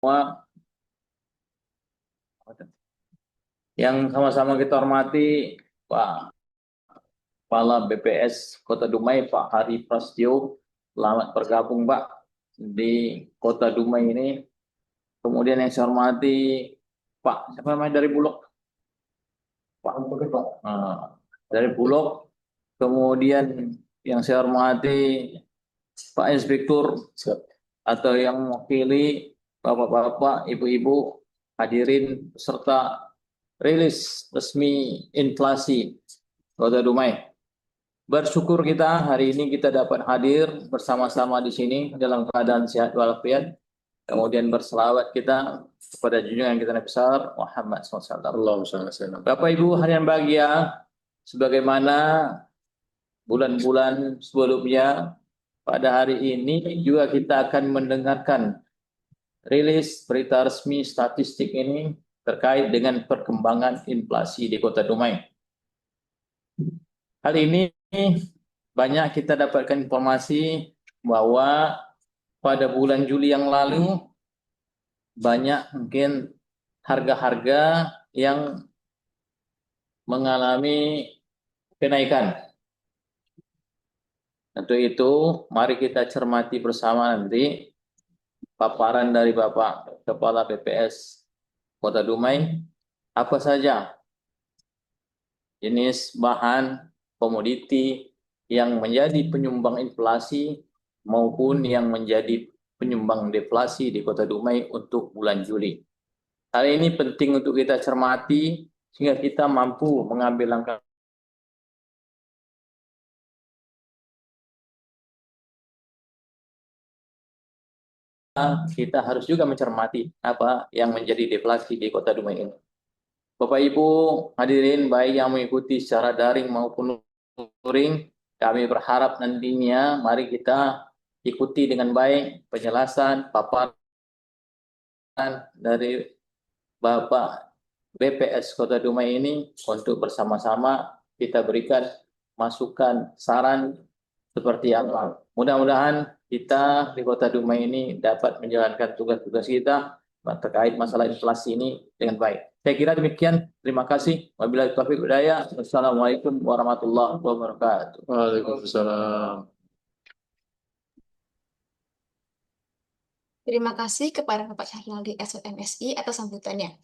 Semua yang sama-sama kita hormati Pak Kepala BPS Kota Dumai, Pak Hari Prasetyo. Selamat bergabung Pak di Kota Dumai ini. Kemudian yang saya hormati Pak, siapa namanya dari Bulog? Pak dari Bulog. Kemudian yang saya hormati Pak Inspektur atau yang mewakili Bapak-bapak, Ibu-ibu, hadirin peserta rilis resmi inflasi Kota Dumai. Bersyukur kita hari ini kita dapat hadir bersama-sama di sini dalam keadaan sehat walafiat. Kemudian berselawat kita kepada junjungan kita Nabi besar Muhammad SAW. Bapak Ibu hadirin bahagia, sebagaimana bulan-bulan sebelumnya, pada hari ini juga kita akan mendengarkan rilis berita resmi statistik ini terkait dengan perkembangan inflasi di Kota Dumai. Hal ini banyak kita dapatkan informasi bahwa pada bulan Juli yang lalu banyak mungkin harga-harga yang mengalami kenaikan. Untuk itu, mari kita cermati bersama nanti paparan dari Bapak Kepala BPS Kota Dumai, apa saja jenis bahan komoditi yang menjadi penyumbang inflasi maupun yang menjadi penyumbang deflasi di Kota Dumai untuk bulan Juli. Hal ini penting untuk kita cermati sehingga kita mampu mengambil langkah. Kita harus juga mencermati apa yang menjadi deflasi di Kota Dumai ini. Bapak Ibu hadirin baik yang mengikuti secara daring maupun luring, kami berharap nantinya mari kita ikuti dengan baik penjelasan paparan dari Bapak BPS Kota Dumai ini untuk bersama-sama kita berikan masukan, saran seperti apa. Mudah-mudahan kita di Kota Dumai ini dapat menjalankan tugas-tugas kita terkait masalah inflasi ini dengan baik. Saya kira demikian. Terima kasih. Wabillahi taufiq hidayah. Wassalamualaikum warahmatullahi wabarakatuh. Waalaikumsalam. Terima kasih kepada Bapak Syahril SMSI atas sambutannya.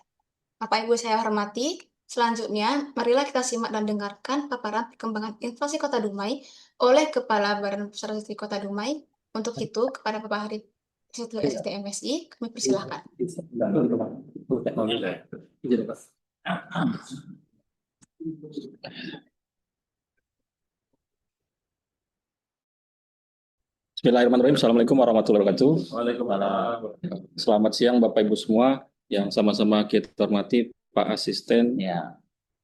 Bapak Ibu saya hormati, selanjutnya marilah kita simak dan dengarkan paparan perkembangan inflasi Kota Dumai oleh Kepala Badan Pusat Statistik Kota Dumai. Untuk itu, kepada Bapak Hari Prasetyo STMSI, kami persilahkan. Bismillahirrahmanirrahim. Assalamualaikum warahmatullahi wabarakatuh. Waalaikumsalam. Selamat siang Bapak Ibu semua yang sama-sama kita hormati Pak Asisten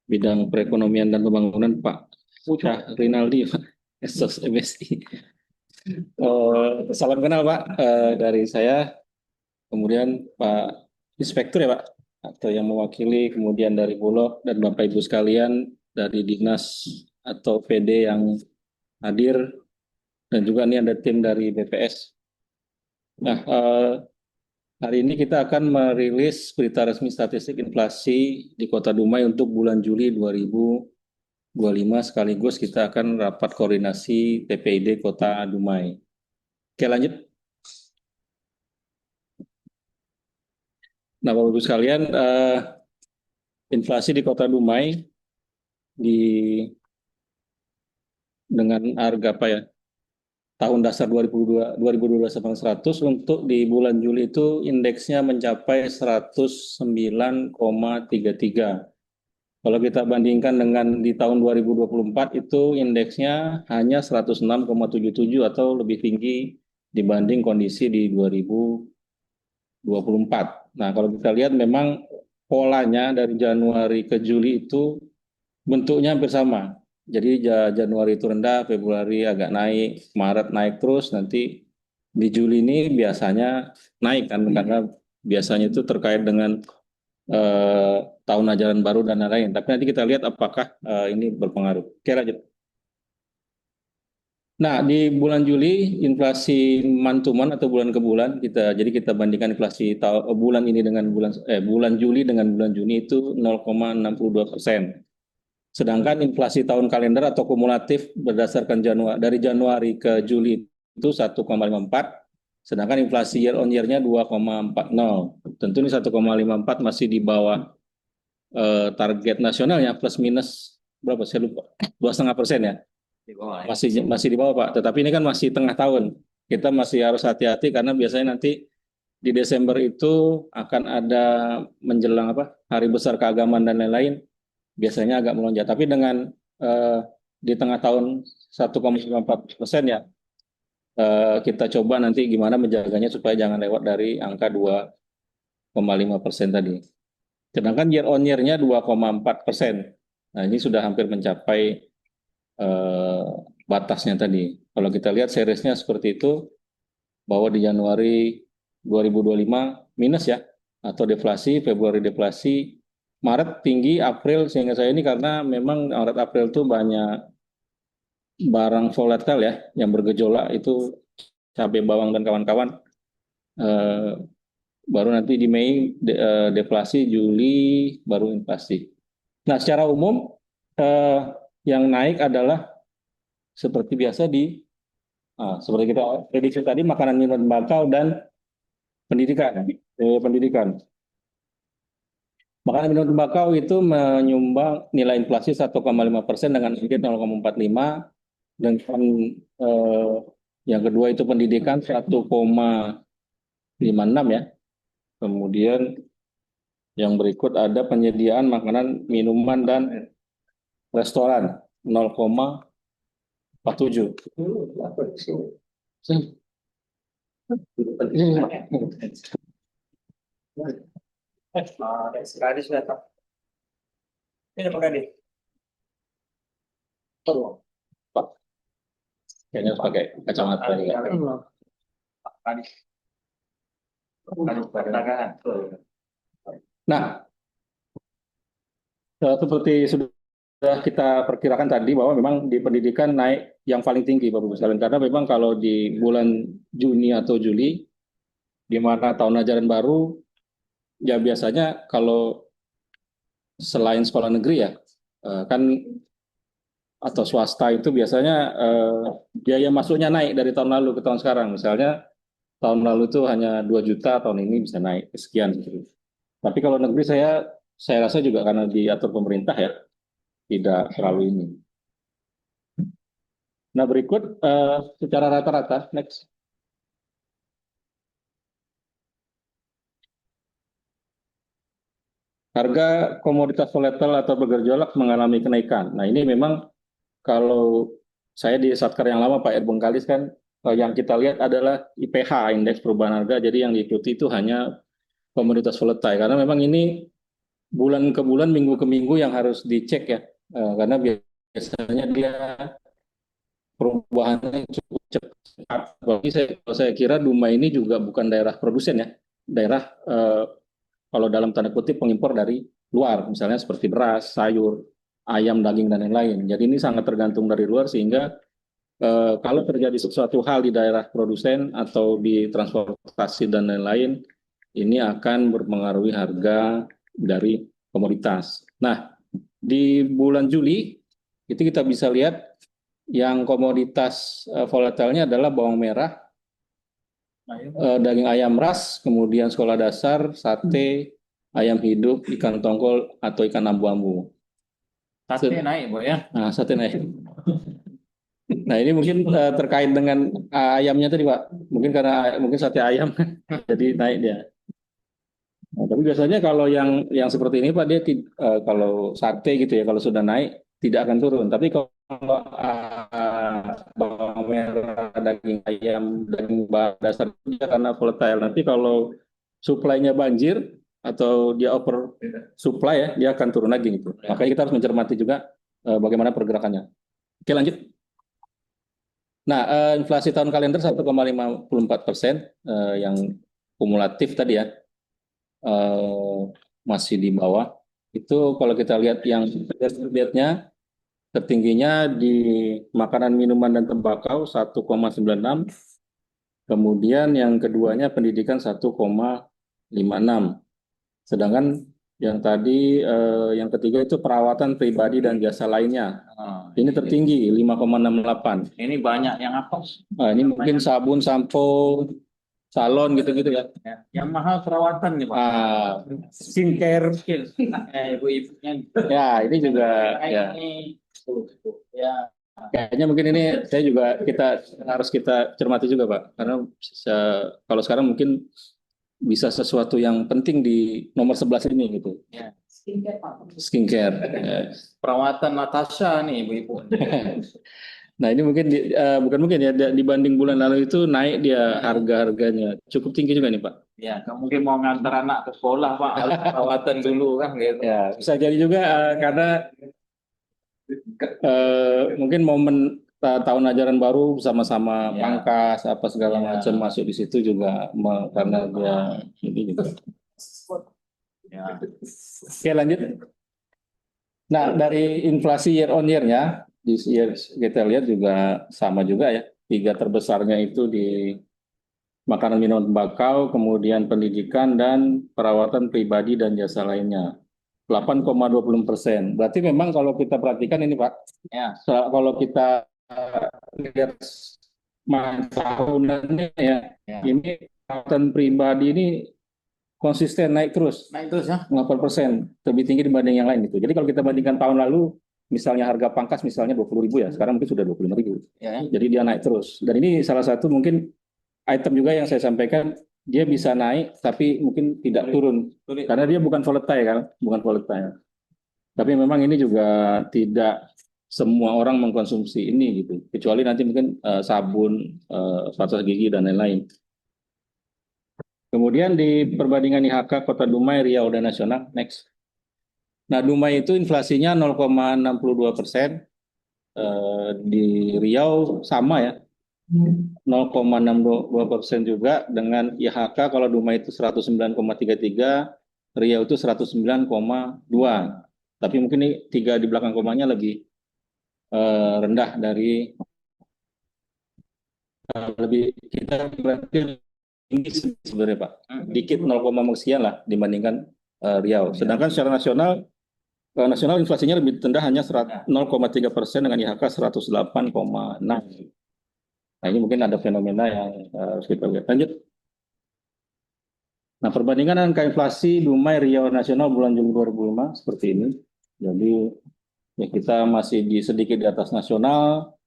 Bidang Perekonomian dan Pembangunan Pak Rinaldi SMSI. Salam kenal Pak dari saya, kemudian Pak Inspektur ya Pak, atau yang mewakili, kemudian dari Bulog dan Bapak Ibu sekalian dari Dinas atau PD yang hadir, dan juga ini ada tim dari BPS. Nah, hari ini kita akan merilis berita resmi statistik inflasi di Kota Dumai untuk bulan Juli 2025, sekaligus kita akan rapat koordinasi TPID Kota Dumai. Oke, lanjut. Nah, Bapak Ibu sekalian, inflasi di Kota Dumai dengan harga apa ya? Tahun dasar 2012 untuk di bulan Juli itu indeksnya mencapai 109,33. Kalau kita bandingkan dengan di tahun 2024 itu indeksnya hanya 106,77 atau lebih tinggi dibanding kondisi di 2024. Nah, kalau kita lihat memang polanya dari Januari ke Juli itu bentuknya hampir sama. Jadi Januari itu rendah, Februari agak naik, Maret naik terus, nanti di Juli ini biasanya naik kan, karena biasanya itu terkait dengan tahun ajaran baru dan lain-lain. Tapi nanti kita lihat apakah ini berpengaruh. Oke, lanjut. Nah, di bulan Juli inflasi month to month atau bulan ke bulan kita bandingkan inflasi bulan ini dengan bulan Juli dengan bulan Juni itu 0,62%. Sedangkan inflasi tahun kalender atau kumulatif berdasarkan dari Januari ke Juli itu 1,54, sedangkan inflasi year on year-nya 2,40. Tentu ini 1,54 masih di bawah target nasionalnya plus minus berapa saya lupa 2,5% ya. Di bawah ya. Masih di bawah Pak, tetapi ini kan masih tengah tahun. Kita masih harus hati-hati karena biasanya nanti di Desember itu akan ada menjelang hari besar keagamaan dan lain-lain, biasanya agak melonjak. Tapi dengan di tengah tahun 1,54% ya, kita coba nanti gimana menjaganya supaya jangan lewat dari angka 2,5% tadi. Sedangkan year on year-nya 2,4%. Nah ini sudah hampir mencapai batasnya tadi. Kalau kita lihat seriesnya seperti itu, bahwa di Januari 2025 minus ya, atau deflasi, Februari deflasi, Maret tinggi, April sehingga saya ini karena memang Maret April itu banyak barang volatile ya, yang bergejolak itu cabai bawang dan kawan-kawan. Baru nanti di Mei deflasi, Juli baru inflasi. Nah secara umum yang naik adalah seperti biasa seperti kita prediksi tadi, makanan, minuman, tembakau, dan pendidikan. Makanan, minuman, tembakau itu menyumbang nilai inflasi 1,5% dengan target 0,45. Dan yang kedua itu pendidikan 1,56 ya. Kemudian yang berikut ada penyediaan makanan, minuman, dan restoran 0,47. Gadis datang. Ini Pak Gadis. Pak, kayaknya harus pakai kacamata juga. Pak Gadis. Gadis perdagangan. Nah, seperti sudah kita perkirakan tadi bahwa memang di pendidikan naik yang paling tinggi Bapak Ibu sekalian, karena memang kalau di bulan Juni atau Juli di mana tahun ajaran baru ya biasanya kalau selain sekolah negeri ya kan atau swasta itu biasanya biaya masuknya naik dari tahun lalu ke tahun sekarang. Misalnya tahun lalu itu hanya 2 juta, tahun ini bisa naik ke sekian gitu. Tapi kalau negeri saya rasa juga karena diatur pemerintah ya, tidak terlalu ini. Nah berikut secara rata-rata, next. Harga komoditas volatile atau bergejolak mengalami kenaikan. Nah ini memang kalau saya di Satker yang lama Pak Erbung Kalis kan, yang kita lihat adalah IPH, Indeks Perubahan Harga, jadi yang diikuti itu hanya komoditas volatile. Karena memang ini bulan ke bulan, minggu ke minggu yang harus dicek ya, karena biasanya dia perubahannya cukup cepat. Bagi saya kira Dumai ini juga bukan daerah produsen ya, daerah kalau dalam tanda kutip pengimpor dari luar, misalnya seperti beras, sayur, ayam, daging, dan lain-lain. Jadi ini sangat tergantung dari luar sehingga kalau terjadi sesuatu hal di daerah produsen atau di transportasi dan lain-lain, ini akan mempengaruhi harga dari komoditas. Nah, di bulan Juli itu kita bisa lihat yang komoditas volatilnya adalah bawang merah, daging ayam ras, kemudian sekolah dasar, sate, ayam hidup, ikan tongkol atau ikan ambu-ambu. Sate naik Bu ya. Nah, sate naik. Nah ini mungkin terkait dengan ayamnya tadi Pak. Mungkin sate ayam jadi naik dia. Nah, tapi biasanya kalau yang seperti ini Pak, dia kalau sate gitu ya, kalau sudah naik tidak akan turun. Tapi kalau bawang merah, daging ayam, daging dasar dia karena volatile. Nanti kalau supply-nya banjir atau dia over supply ya, dia akan turun lagi gitu. Makanya kita harus mencermati juga bagaimana pergerakannya. Oke lanjut. Nah, inflasi tahun kalender 1,54% yang kumulatif tadi ya. Masih di bawah. Itu kalau kita lihat yang lihatnya tertingginya di makanan, minuman, dan tembakau 1,96. Kemudian yang keduanya pendidikan 1,56. Sedangkan yang tadi yang ketiga itu perawatan pribadi dan jasa lainnya. Ini tertinggi 5,68. Ini banyak yang apa? Nah, ini mungkin sabun, sampo, salon gitu-gitu ya. Ya, yang mahal perawatan nih Pak. Skincare. Ibu-ibunya. Ya, ini juga ya. Ini ya. Kayaknya mungkin ini kita harus kita cermati juga Pak. Karena kalau sekarang mungkin bisa sesuatu yang penting di nomor 11 ini gitu. Ya. Skincare. Ya. Perawatan Natasha nih ibu-ibu. Nah ini mungkin bukan mungkin ya dibanding bulan lalu itu naik dia harga-harganya cukup tinggi juga nih Pak. Ya, kamu mungkin mau ngantar anak ke sekolah Pak, harus perawatan dulu kan gitu. Ya bisa jadi juga karena mungkin momen tahun ajaran baru bersama-sama Ya. pangkas apa segala Ya. macam masuk di situ juga karena dia ini juga. Ya. Oke lanjut. Nah dari inflasi year on year-nya di year kita lihat juga sama juga ya. Tiga terbesarnya itu di makanan, minuman, tembakau, kemudian pendidikan dan perawatan pribadi dan jasa lainnya. 8,20%. Berarti memang kalau kita perhatikan ini Pak, Ya. kalau kita lihat tahunannya ya, ini perawatan pribadi ini konsisten naik terus. Naik terus ya. 8%, lebih tinggi dibanding yang lain itu. Jadi kalau kita bandingkan tahun lalu, misalnya harga pangkas misalnya 20.000 ya, sekarang mungkin sudah 25.000. Ya. Jadi dia naik terus. Dan ini salah satu mungkin item juga yang saya sampaikan, dia bisa naik tapi mungkin tidak turun karena dia bukan volatile kan, bukan volatile. Tapi memang ini juga tidak semua orang mengkonsumsi ini gitu, kecuali nanti mungkin sabun, pasta gigi dan lain-lain. Kemudian di perbandingan IHK Kota Dumai, Riau dan Nasional, next. Nah Dumai itu inflasinya 0,62%, di Riau sama ya. 0,62% juga dengan IHK kalau Dumai itu 109,33, Riau itu 109,2. Tapi mungkin ini tiga di belakang komanya lebih rendah dari lebih kita berarti tinggi sebenarnya Pak. Dikit 0, sekian lah dibandingkan Riau. Sedangkan secara nasional inflasinya lebih rendah hanya 0,3% dengan IHK 108,6. Nah ini mungkin ada fenomena yang harus kita lihat. Lanjut. Nah perbandingan angka inflasi Dumai, Riau, Nasional bulan Juli 2005 seperti ini. Jadi ya kita masih sedikit di atas nasional,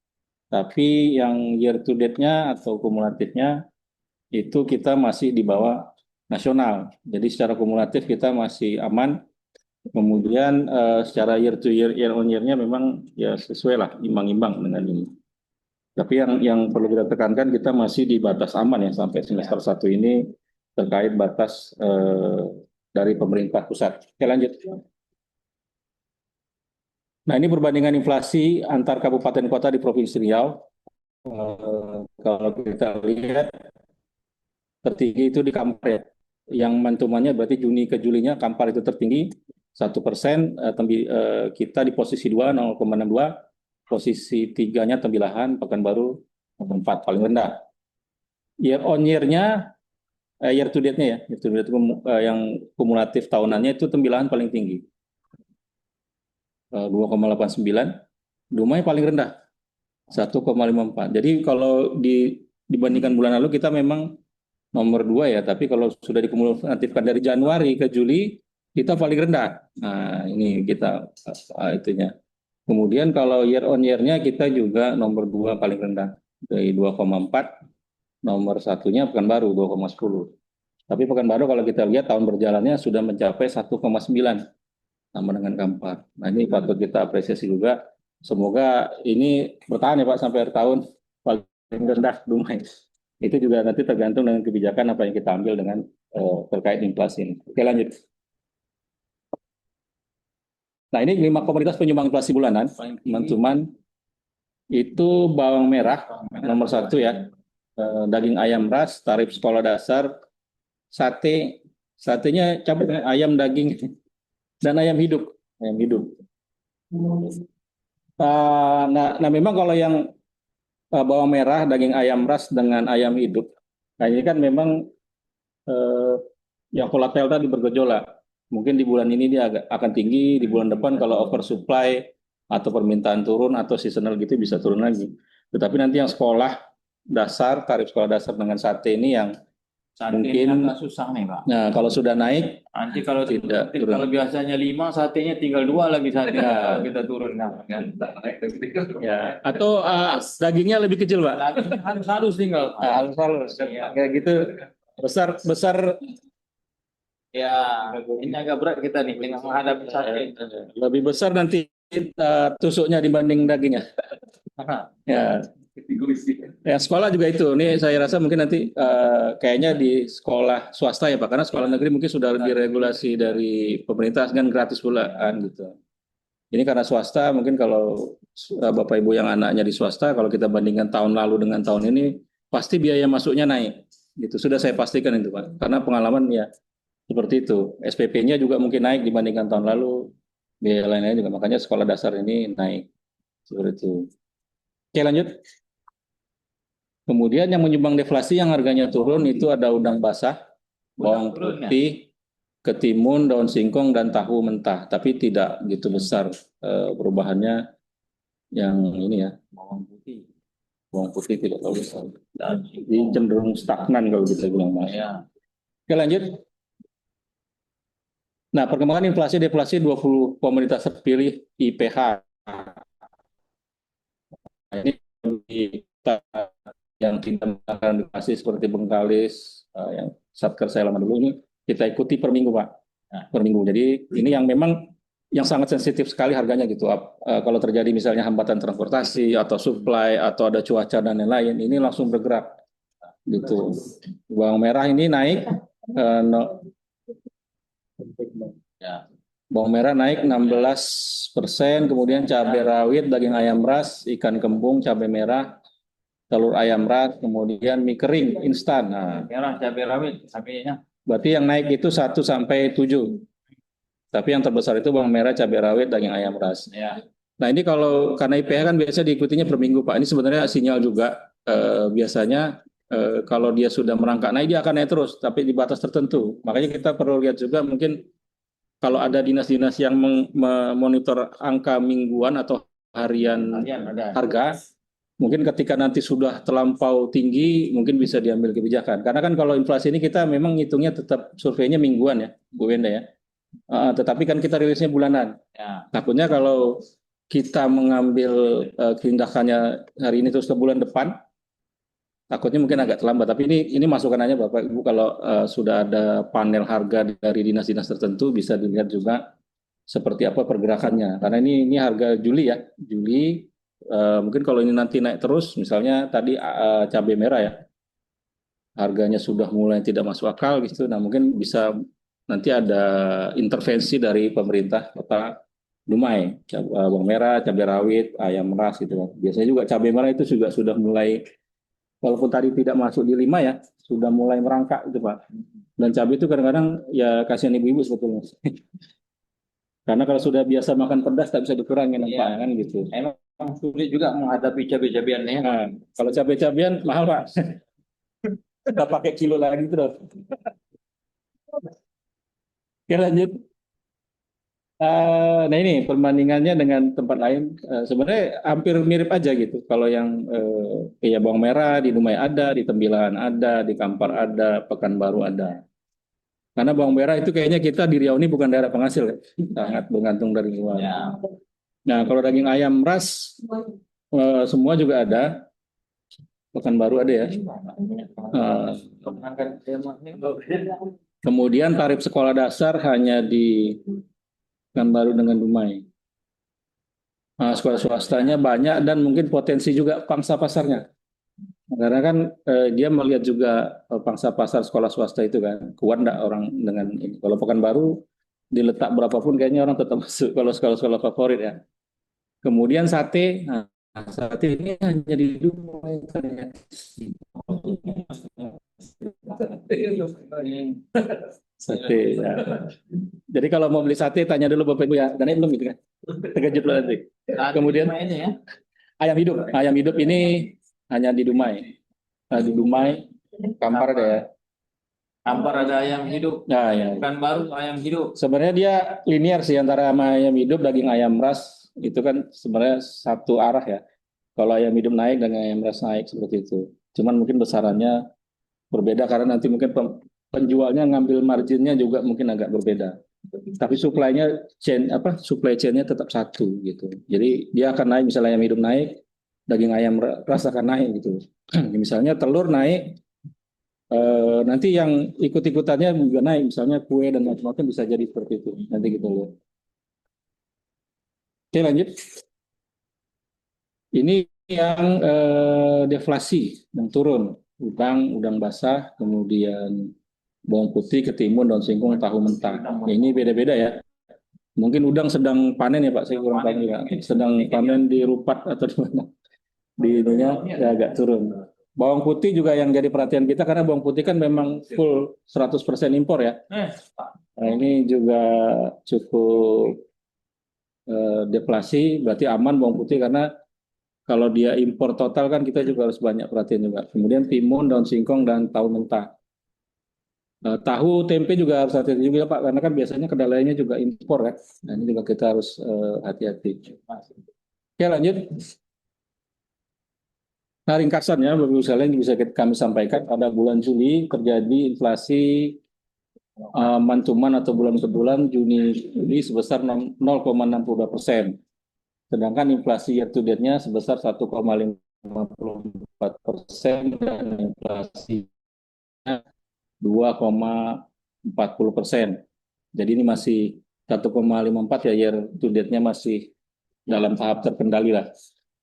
tapi yang year to date-nya atau kumulatifnya itu kita masih di bawah nasional. Jadi secara kumulatif kita masih aman. Kemudian secara year to year, year on year-nya memang ya sesuai lah, imbang-imbang dengan ini. Tapi yang perlu kita tekankan kita masih di batas aman ya sampai semester 1 ini terkait batas dari pemerintah pusat. Oke lanjut. Nah ini perbandingan inflasi antar kabupaten kota di Provinsi Riau. Kalau kita lihat tertinggi itu di Kampar ya. Yang mantumannya berarti Juni ke Julinya Kampar itu tertinggi 1%. Kita di posisi 2 0,62. Posisi 3-nya Tembilahan, Pekanbaru 4 paling rendah. Year on year-nya, year to date-nya ya, year to date yang kumulatif tahunannya itu Tembilahan paling tinggi. 2,89, Dumai paling rendah 1,54. Jadi kalau dibandingkan bulan lalu kita memang nomor 2 ya, tapi kalau sudah dikumulatifkan dari Januari ke Juli kita paling rendah. Nah ini kita itunya. Kemudian kalau year on year-nya kita juga nomor 2 paling rendah dari 2,4, nomor satunya Pekanbaru 2,10. Tapi Pekanbaru kalau kita lihat tahun berjalannya sudah mencapai 1,9 sama dengan Kampar. Nah ini patut kita apresiasi juga. Semoga ini bertahan ya Pak sampai akhir tahun paling rendah Dumai. Itu juga nanti tergantung dengan kebijakan apa yang kita ambil dengan terkait inflasi ini. Oke lanjut. Nah ini 5 komoditas penyumbang inflasi bulanan, teman-teman. Itu bawang merah nomor 1 ya, daging ayam ras, tarif sekolah dasar, satenya cabai, ayam daging dan ayam hidup. Nah, memang kalau yang bawang merah, daging ayam ras dengan ayam hidup, nah ini kan memang eh, yang volatil tadi bergejolak. Mungkin di bulan ini dia akan tinggi, di bulan depan kalau oversupply atau permintaan turun atau seasonal gitu bisa turun lagi. Tetapi nanti yang sekolah dasar, tarif sekolah dasar dengan sate ini yang Satenya mungkin, agak susah nih Pak. nah kalau sudah naik Nanti kalau tidak nanti turun. kalau biasanya 5, satenya tinggal 2 lagi sate. Ya. Kita turun kan. Ya, atau dagingnya lebih kecil, Pak. Lagi harus tinggal. Halus-halus. Kayak gitu. Besar besar Ya, ini agak berat kita nih dengan menghadapi sate. lebih besar nanti tusuknya dibanding dagingnya. Ya, yang sekolah juga itu. Ini saya rasa mungkin nanti kayaknya di sekolah swasta ya Pak, karena sekolah negeri mungkin sudah lebih regulasi dari pemerintah kan gratis pulaan gitu. Ini karena swasta, mungkin kalau Bapak Ibu yang anaknya di swasta, kalau kita bandingkan tahun lalu dengan tahun ini, pasti biaya masuknya naik. Gitu. Sudah saya pastikan itu Pak. Karena pengalaman ya seperti itu. SPP-nya juga mungkin naik dibandingkan tahun lalu. Biaya lain-lain juga. Makanya sekolah dasar ini naik. Seperti itu. Oke lanjut. Kemudian yang menyumbang deflasi yang harganya turun itu ada udang basah, bawang putih, ketimun, daun singkong, dan tahu mentah. Tapi tidak gitu besar perubahannya yang ini ya. Bawang putih tidak terlalu besar. Jadi cenderung stagnan kalau kita bilang Mas. Ya. Oke lanjut. Nah perkembangan inflasi deflasi 20 komoditas terpilih IPH. Nah, ini kita yang tidak menggunakan inflasi seperti Bengkalis, yang Satker saya lama dulu ini kita ikuti per minggu Pak. Nah, per minggu. Jadi ini yang memang yang sangat sensitif sekali harganya gitu. Kalau terjadi misalnya hambatan transportasi atau supply atau ada cuaca dan lain-lain, ini langsung bergerak gitu. Bawang merah ini naik, ya. Bawang merah naik 16%, kemudian cabai rawit, daging ayam ras, ikan kembung, cabai merah, telur ayam ras, kemudian mie kering instan. Nah, Merah cabai rawit, cabainya. berarti yang naik itu 1 sampai 7. Tapi yang terbesar itu bawang merah, cabai rawit, daging ayam ras. Ya. Nah ini kalau karena IPH kan biasa diikutinya per minggu Pak. Ini sebenarnya sinyal juga biasanya kalau dia sudah merangkak naik dia akan naik terus, tapi di batas tertentu. Makanya kita perlu lihat juga mungkin kalau ada dinas-dinas yang memonitor angka mingguan atau harian harga, mungkin ketika nanti sudah terlampau tinggi, mungkin bisa diambil kebijakan. Karena kan kalau inflasi ini kita memang ngitungnya tetap surveinya mingguan ya, Bu Wenda ya. Tetapi kan kita rilisnya bulanan. Ya. Takutnya kalau kita mengambil tindakannya hari ini terus ke bulan depan, takutnya mungkin agak terlambat. Tapi ini masukan aja Bapak Ibu kalau sudah ada panel harga dari dinas-dinas tertentu bisa dilihat juga seperti apa pergerakannya. Karena ini harga Juli ya, Juli mungkin kalau ini nanti naik terus, misalnya tadi cabai merah ya, harganya sudah mulai tidak masuk akal gitu. Nah mungkin bisa nanti ada intervensi dari pemerintah kota Dumai, bawang merah, cabai rawit, ayam ras gitu. Biasanya juga cabai merah itu juga sudah mulai, walaupun tadi tidak masuk di 5 ya, sudah mulai merangkak itu Pak. Dan cabai itu kadang-kadang ya kasihan ibu-ibu sebetulnya. Karena kalau sudah biasa makan pedas tak bisa dikurangin nampaknya kan gitu. Emang sulit juga menghadapi cabai-cabiannya. Nah, kalau cabai-cabian mahal Pak. Kita pakai kilo lagi terus. Oke lanjut. Nah ini perbandingannya dengan tempat lain sebenarnya hampir mirip aja gitu. Kalau yang kayak bawang merah di Dumai ada, di Tembilan ada, di Kampar ada, Pekanbaru ada. Karena bawang merah itu kayaknya kita di Riau ini bukan daerah penghasil, ya. Sangat bergantung dari luar. Ya. Nah kalau daging ayam ras semua juga ada. Pekanbaru ada ya. Kemudian tarif sekolah dasar hanya di Pekanbaru dengan Dumai. Sekolah swastanya banyak dan mungkin potensi juga pangsa pasarnya. Karena kan dia melihat juga pangsa pasar sekolah swasta itu kan kuat enggak orang dengan ini. Kalau Pekanbaru diletak berapapun kayaknya orang tetap masuk kalau sekolah-sekolah favorit ya. Kemudian sate, sate ini hanya di Dumai ternyata. Sate ya. Jadi kalau mau beli sate tanya dulu Bapak Ibu ya. Dan belum gitu kan? Terkejut loh nanti. Kemudian ini ya. ayam hidup. Ayam hidup ini hanya di Dumai. Nah, di Dumai, Kampar ada ya. Kampar ada ayam hidup. Nah, ya. Baru ayam hidup. Sebenarnya dia linear sih antara ayam hidup, daging ayam ras itu kan sebenarnya satu arah ya. Kalau ayam hidup naik dan ayam ras naik seperti itu. Cuman mungkin besarannya berbeda karena nanti mungkin penjualnya ngambil marginnya juga mungkin agak berbeda. Tapi supply chainnya tetap satu gitu. Jadi dia akan naik misalnya ayam hidup naik, daging ayam ras akan naik gitu. Misalnya telur naik, nanti yang ikut-ikutannya juga naik, misalnya kue dan macam-macam bisa jadi seperti itu. Nanti kita lihat. Oke lanjut. Ini yang deflasi yang turun, udang basah, kemudian bawang putih, ketimun, daun singkong, tahu mentah. Ini beda-beda ya. Mungkin udang sedang panen ya Pak, saya kurang tahu juga. Sedang panen di Rupat atau di mana? Di ininya ya agak turun. Bawang putih juga yang jadi perhatian kita karena bawang putih kan memang full 100% impor ya. Nah, ini juga cukup deflasi, berarti aman bawang putih karena kalau dia impor total kan kita juga harus banyak perhatian juga. Kemudian timun, daun singkong, dan tahu mentah. Tahu, tempe juga harus hati-hati juga Pak, karena kan biasanya kedelainya juga impor ya. Nah ini juga kita harus hati-hati. Oke lanjut. Nah ringkasannya, Bapak Ibu sekalian bisa kami sampaikan pada bulan Juli terjadi inflasi mantuman atau bulan ke bulan Juni Juli sebesar 0,62%. Sedangkan inflasi year to date-nya sebesar 1,54% dan inflasi 2,40%. Jadi ini masih 1,54 ya year to date-nya masih dalam tahap terkendali lah.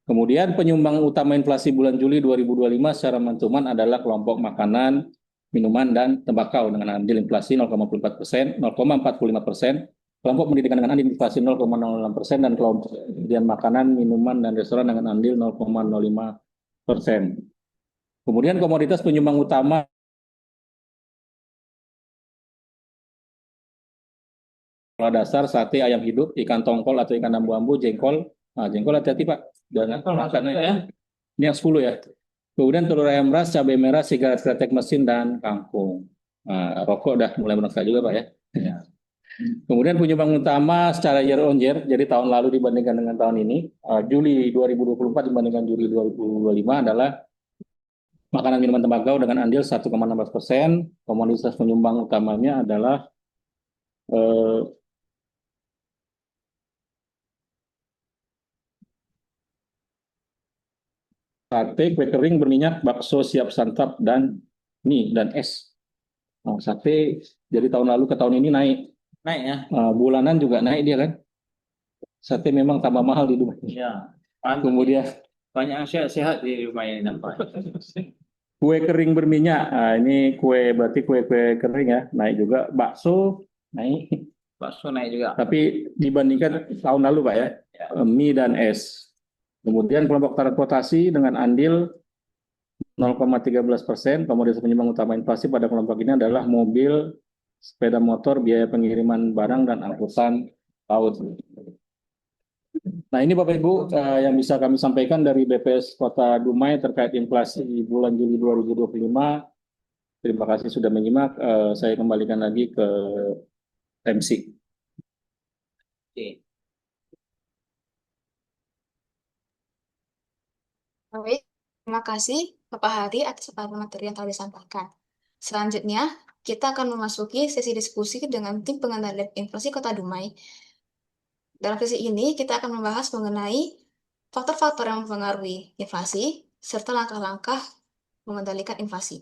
Kemudian penyumbang utama inflasi bulan Juli 2025 secara mantuman adalah kelompok makanan, minuman, dan tembakau dengan andil inflasi 0,44%, 0,45%, kelompok pendidikan dengan andil inflasi 0,06%, dan kelompok kemudian makanan, minuman, dan restoran dengan andil 0,05%. Kemudian komoditas penyumbang utama dasar sate, ayam hidup, ikan tongkol atau ikan ambu-ambu, jengkol. Nah, jengkol hati-hati Pak. Dan ya. Ini yang 10 ya. Kemudian telur ayam ras, cabai merah, sigaret kretek mesin, dan kangkung. Nah, rokok udah mulai meningkat juga Pak ya. Ya. Kemudian penyumbang utama secara year on year, jadi tahun lalu dibandingkan dengan tahun ini, Juli 2024 dibandingkan Juli 2025 adalah makanan minuman tembakau dengan andil 1,16%. Komoditas penyumbang utamanya adalah sate, kue kering berminyak, bakso siap santap, dan mie dan es. Nah, sate dari tahun lalu ke tahun ini naik. Naik ya. Bulanan juga naik dia kan. Sate memang tambah mahal di Dubai. Ya. Kemudian banyak yang sehat-sehat di rumah ini nampak. Kue kering berminyak. Nah, ini berarti kue kering ya, naik juga. Bakso naik. Bakso naik juga. Tapi dibandingkan tahun lalu Pak ya. Mie dan es. Kemudian kelompok transportasi dengan andil 0,13%. Komoditas penyumbang utama inflasi pada kelompok ini adalah mobil, sepeda motor, biaya pengiriman barang, dan angkutan laut. Nah ini Bapak Ibu yang bisa kami sampaikan dari BPS Kota Dumai terkait inflasi di bulan Juli 2025. Terima kasih sudah menyimak. Saya kembalikan lagi ke MC. Oke. Baik, terima kasih Bapak Hari atas materi yang telah disampaikan. Selanjutnya, kita akan memasuki sesi diskusi dengan tim pengendalian inflasi Kota Dumai. Dalam sesi ini, kita akan membahas mengenai faktor-faktor yang mempengaruhi inflasi, serta langkah-langkah mengendalikan inflasi.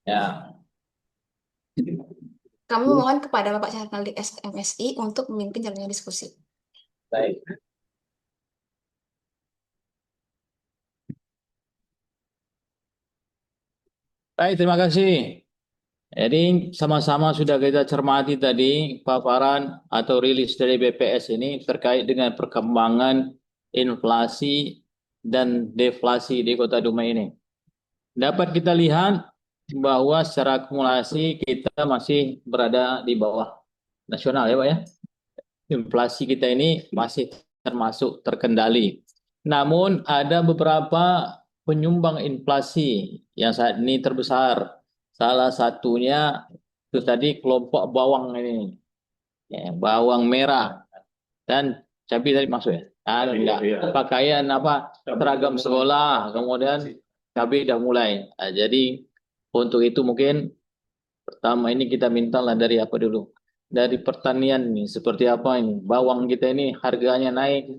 Ya. Kami memohon kepada Bapak Syahril di SMSI untuk memimpin jalannya diskusi. Baik. Baik, terima kasih. Jadi sama-sama sudah kita cermati tadi paparan atau rilis dari BPS ini terkait dengan perkembangan inflasi dan deflasi di Kota Dumai ini. Dapat kita lihat bahwa secara akumulasi kita masih berada di bawah nasional ya Pak ya. Inflasi kita ini masih termasuk terkendali. Namun ada beberapa penyumbang inflasi yang saat ini terbesar. Salah satunya itu tadi kelompok bawang ini, ya, bawang merah dan cabai tadi masuk ya. Pakaian apa seragam sekolah, kemudian cabai udah mulai. Nah, jadi untuk itu mungkin pertama ini kita mintalah dari apa dulu? Dari pertanian nih, seperti apa ini? Bawang kita ini harganya naik.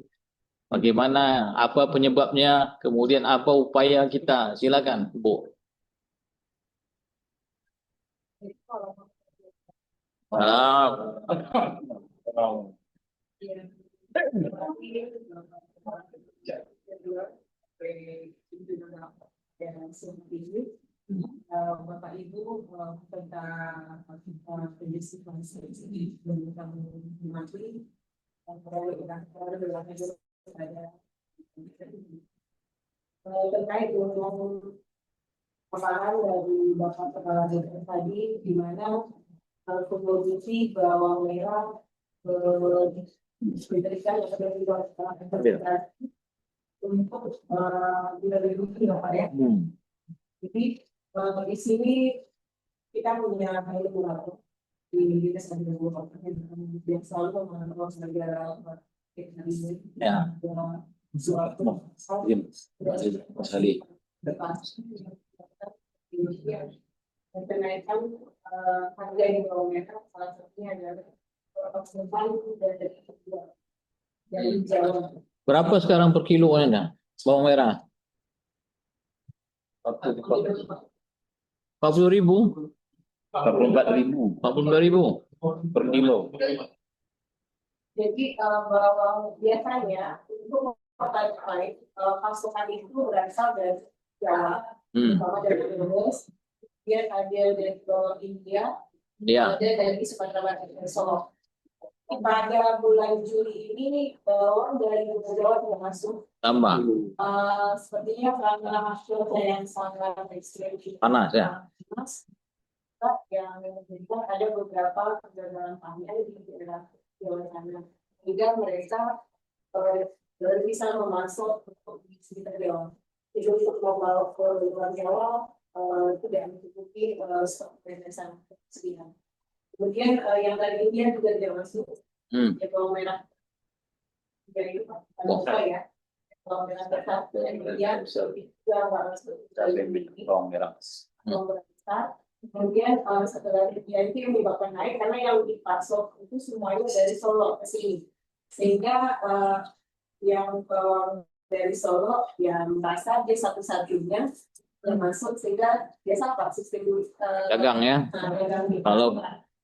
Bagaimana? Apa penyebabnya? Kemudian apa upaya kita? Silakan, Bu. Ah, Bapak Ibu tentang pendistribusian subsidi yang kami nikmati terkait dengan paparan dari Bapak Kepala Daerah tadi, di mana komoditi bawang merah diberikan kepada untuk dilindungi ya Pak ya. Jadi di sini kita punya regulator di dinas agrikultura yang selalu memantau negara Ya. Dan kenaikan harga di bawang merah salah satunya adalah dari Jawa. berapa sekarang per kilonya bawang merah? 40.000, 44.000 42.000 per kilo. Jadi bawang biasanya untuk partai pasokan itu berasal dari Jawa, terutama dari Brebes, kemudian ada dari bawang India, Ya. ada dari Sumatera Barat dan Solo. Pada bulan Juli ini bawang dari Jawa tidak masuk. Tambah. Sepertinya karena cuaca yang sangat ekstrim, Panas ya. panas, yang menjadikan ada beberapa kegagalan panen di daerah Jawa Tengah, sehingga mereka baru bisa memasok untuk di sekitar Jawa. Jadi untuk membawa ke luar Jawa tidak mencukupi stok pemesan sekian. Kemudian yang tadi India juga tidak masuk, ya bawang merah. Jadi apa ya? Bawang merah tetap dan India juga masuk. Bawang merah. Kemudian setelah India itu yang menyebabkan naik karena yang dipasok itu semuanya dari Solo ke sini, sehingga yang dari Solo yang merasa dia satu-satunya yang masuk, sehingga biasa apa sistem Dagang ya.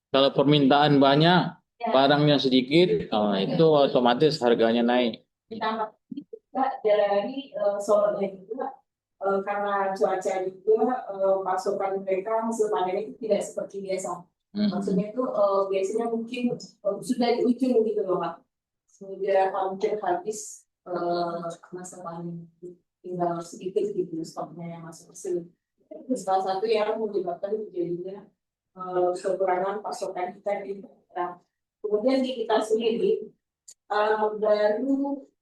Kalau permintaan banyak, barangnya sedikit, itu otomatis harganya naik. Ditambah juga dari Solo-nya juga karena cuaca juga pasokan mereka hasil panen itu tidak seperti biasa. Maksudnya itu biasanya mungkin sudah di ujung gitu loh Pak. Sudah hampir habis masa panen, tinggal sedikit gitu stoknya yang masuk ke sini. Itu salah satu yang menyebabkan terjadinya kekurangan pasokan kita di daerah. Kemudian di kita sendiri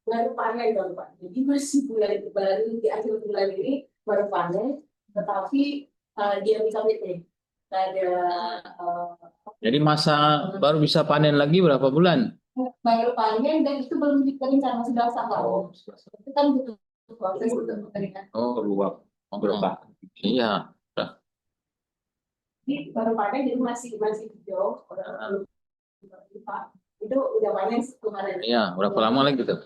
baru panen baru Pak. Jadi masih baru di akhir bulan ini baru panen, tetapi dia bisa PT. Ada Jadi masa baru bisa panen lagi berapa bulan? baru panen dan itu belum dikeringkan, masih basah Pak. Itu kan butuh proses untuk mengeringkan. Peluang berapa? Iya. Jadi baru panen jadi masih hijau. Pak. Itu udah panen kemarin. Iya, berapa lama lagi tuh?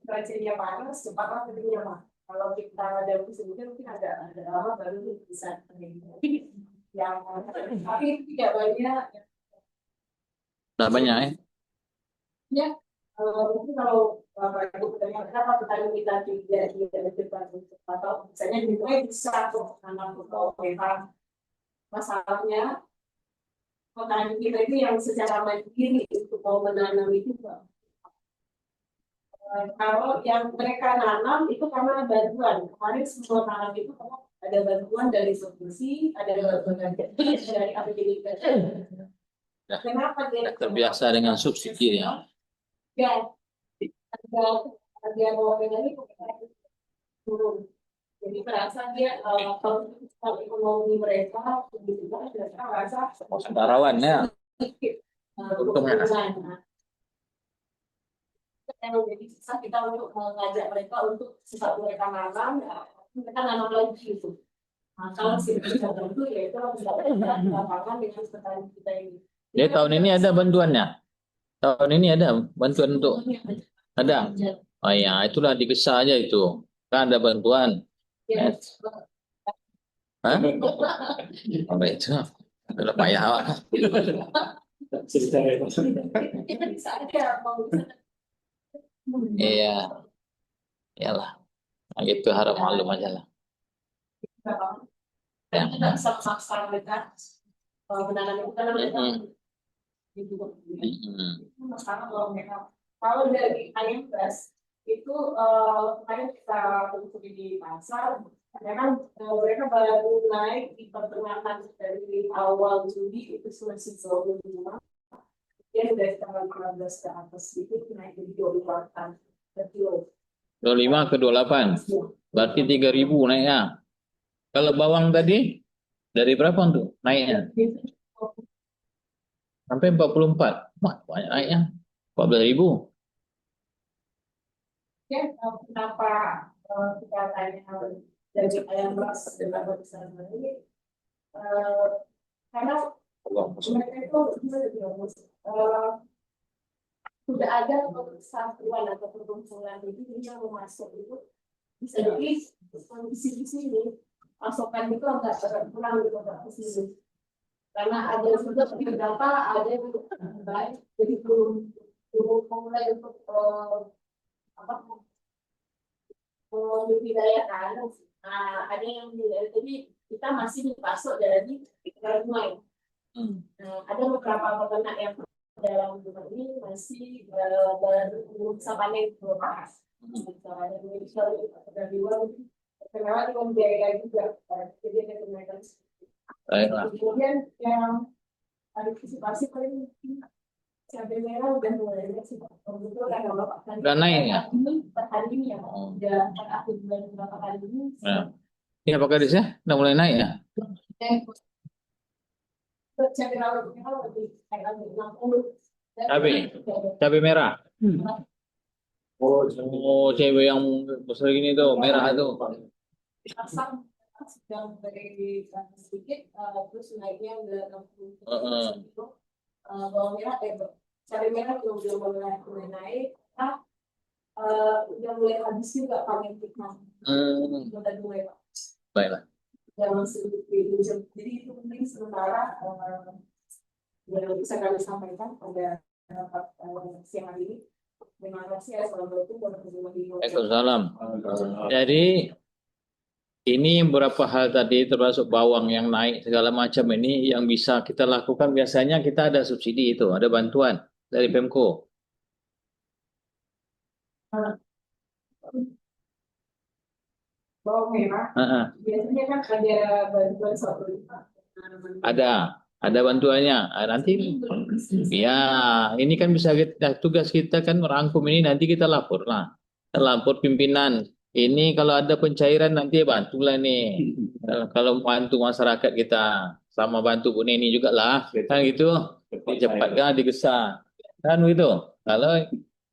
Dia panas, cepatlah keringnya Pak. Kalau kita ada musim hujan mungkin ada lama baru bisa kering. Yang tapi tidak banyak. Udah banyak ya? Ya, mungkin kalau Bapak Ibu bertanya kenapa petani kita tidak cepat atau misalnya dimulai bisa tuh tanam mereka. Masalahnya petani kita itu yang secara mandiri untuk mau menanam itu Kalau yang mereka nanam itu karena bantuan. Kemarin semua tanam itu karena ada bantuan dari provinsi, ada bantuan dari APBD. Ya. Kenapa dia Terbiasa dengan subsidi ya. Ya, harga bawang merah ini turun. Jadi merasa dia kalau ekonomi mereka begitu kan mereka merasa Rawan ya. Untungnya. Jadi susah kita untuk mengajak mereka untuk sesuatu mereka nanam, mereka nanam lagi gitu. Nah, kalau sih bisa bantu ya itu harus kita lapangan dengan petani kita ini. Jadi tahun ini ada bantuannya. Tahun ini ada bantuan untuk ada. Oh ya, itulah digesa aja itu. Kan ada bantuan. Ya. Hah? Apa itu? Udah payah. Kita bisa aja mau Iya, iyalah. Nah, gitu harap maklum aja lah. dan kita bisa memaksa mereka menanam itu karena mereka gitu. Sekarang kalau dari ayam beras itu kemarin kita telusuri di pasar, memang mereka baru naik di pertengahan dari awal Juli itu masih 25, dia dari tanggal 15 ke atas itu naik jadi 28 per kilo. 25 ke 28. Berarti 3.000 naiknya. Kalau bawang tadi dari berapa untuk naiknya? Sampai 44. Wah, banyak naiknya. 14.000. Ya, kenapa kita tanya dari ayam beras dengan besar ini? Karena mereka itu sudah ada persatuan atau perkumpulan ini yang masuk itu bisa jadi kondisi di sini pasokan itu agak kurang gitu ke sini karena ada sudah beberapa ada yang baik jadi belum mulai untuk apa membudidayakan. Nah, ada yang jadi kita masih dipasok dari rumah. Ada beberapa peternak yang dalam rumah ini masih baru bisa panen beberapa. Ada dari luar, kenapa dengan biaya juga. Jadi ada kenaikan. Kemudian yang antisipasi paling cabai merah udah mulai sih Pak. Betul kan Bapak? Udah naik ya? Per hari ini ya Pak. Udah per akhir bulan berapa hari ini? Iya Pak Kadis ya? Udah mulai naik ya? Cabai merah lebih kayak 60. Cabai merah. Oh, cewek yang besar gini tuh, merah tuh. Pasang sedang dari sedikit, terus naiknya udah 60%. Bawang merah, cabai merah belum mulai naik, udah mulai habis juga panen kita. Udah mulai Pak. Baiklah. Jangan sedikit. Jadi itu penting sementara yang bisa kami sampaikan pada siang hari ini. Terima kasih. Assalamualaikum warahmatullahi wabarakatuh. Waalaikumsalam. Jadi ini beberapa hal tadi termasuk bawang yang naik segala macam ini yang bisa kita lakukan biasanya kita ada subsidi itu, ada bantuan dari Pemko. Bawang merah, biasanya kan ada bantuan 1,5. Ada bantuannya. Nanti ya ini kan bisa kita, tugas kita kan merangkum ini nanti kita lapor lah. Kita lapor pimpinan. Ini kalau ada pencairan nanti bantulah nih. Kalau bantu masyarakat kita sama bantu Bu Neni juga lah. Kan gitu. Cepatkan digesa. Kan gitu. Kalau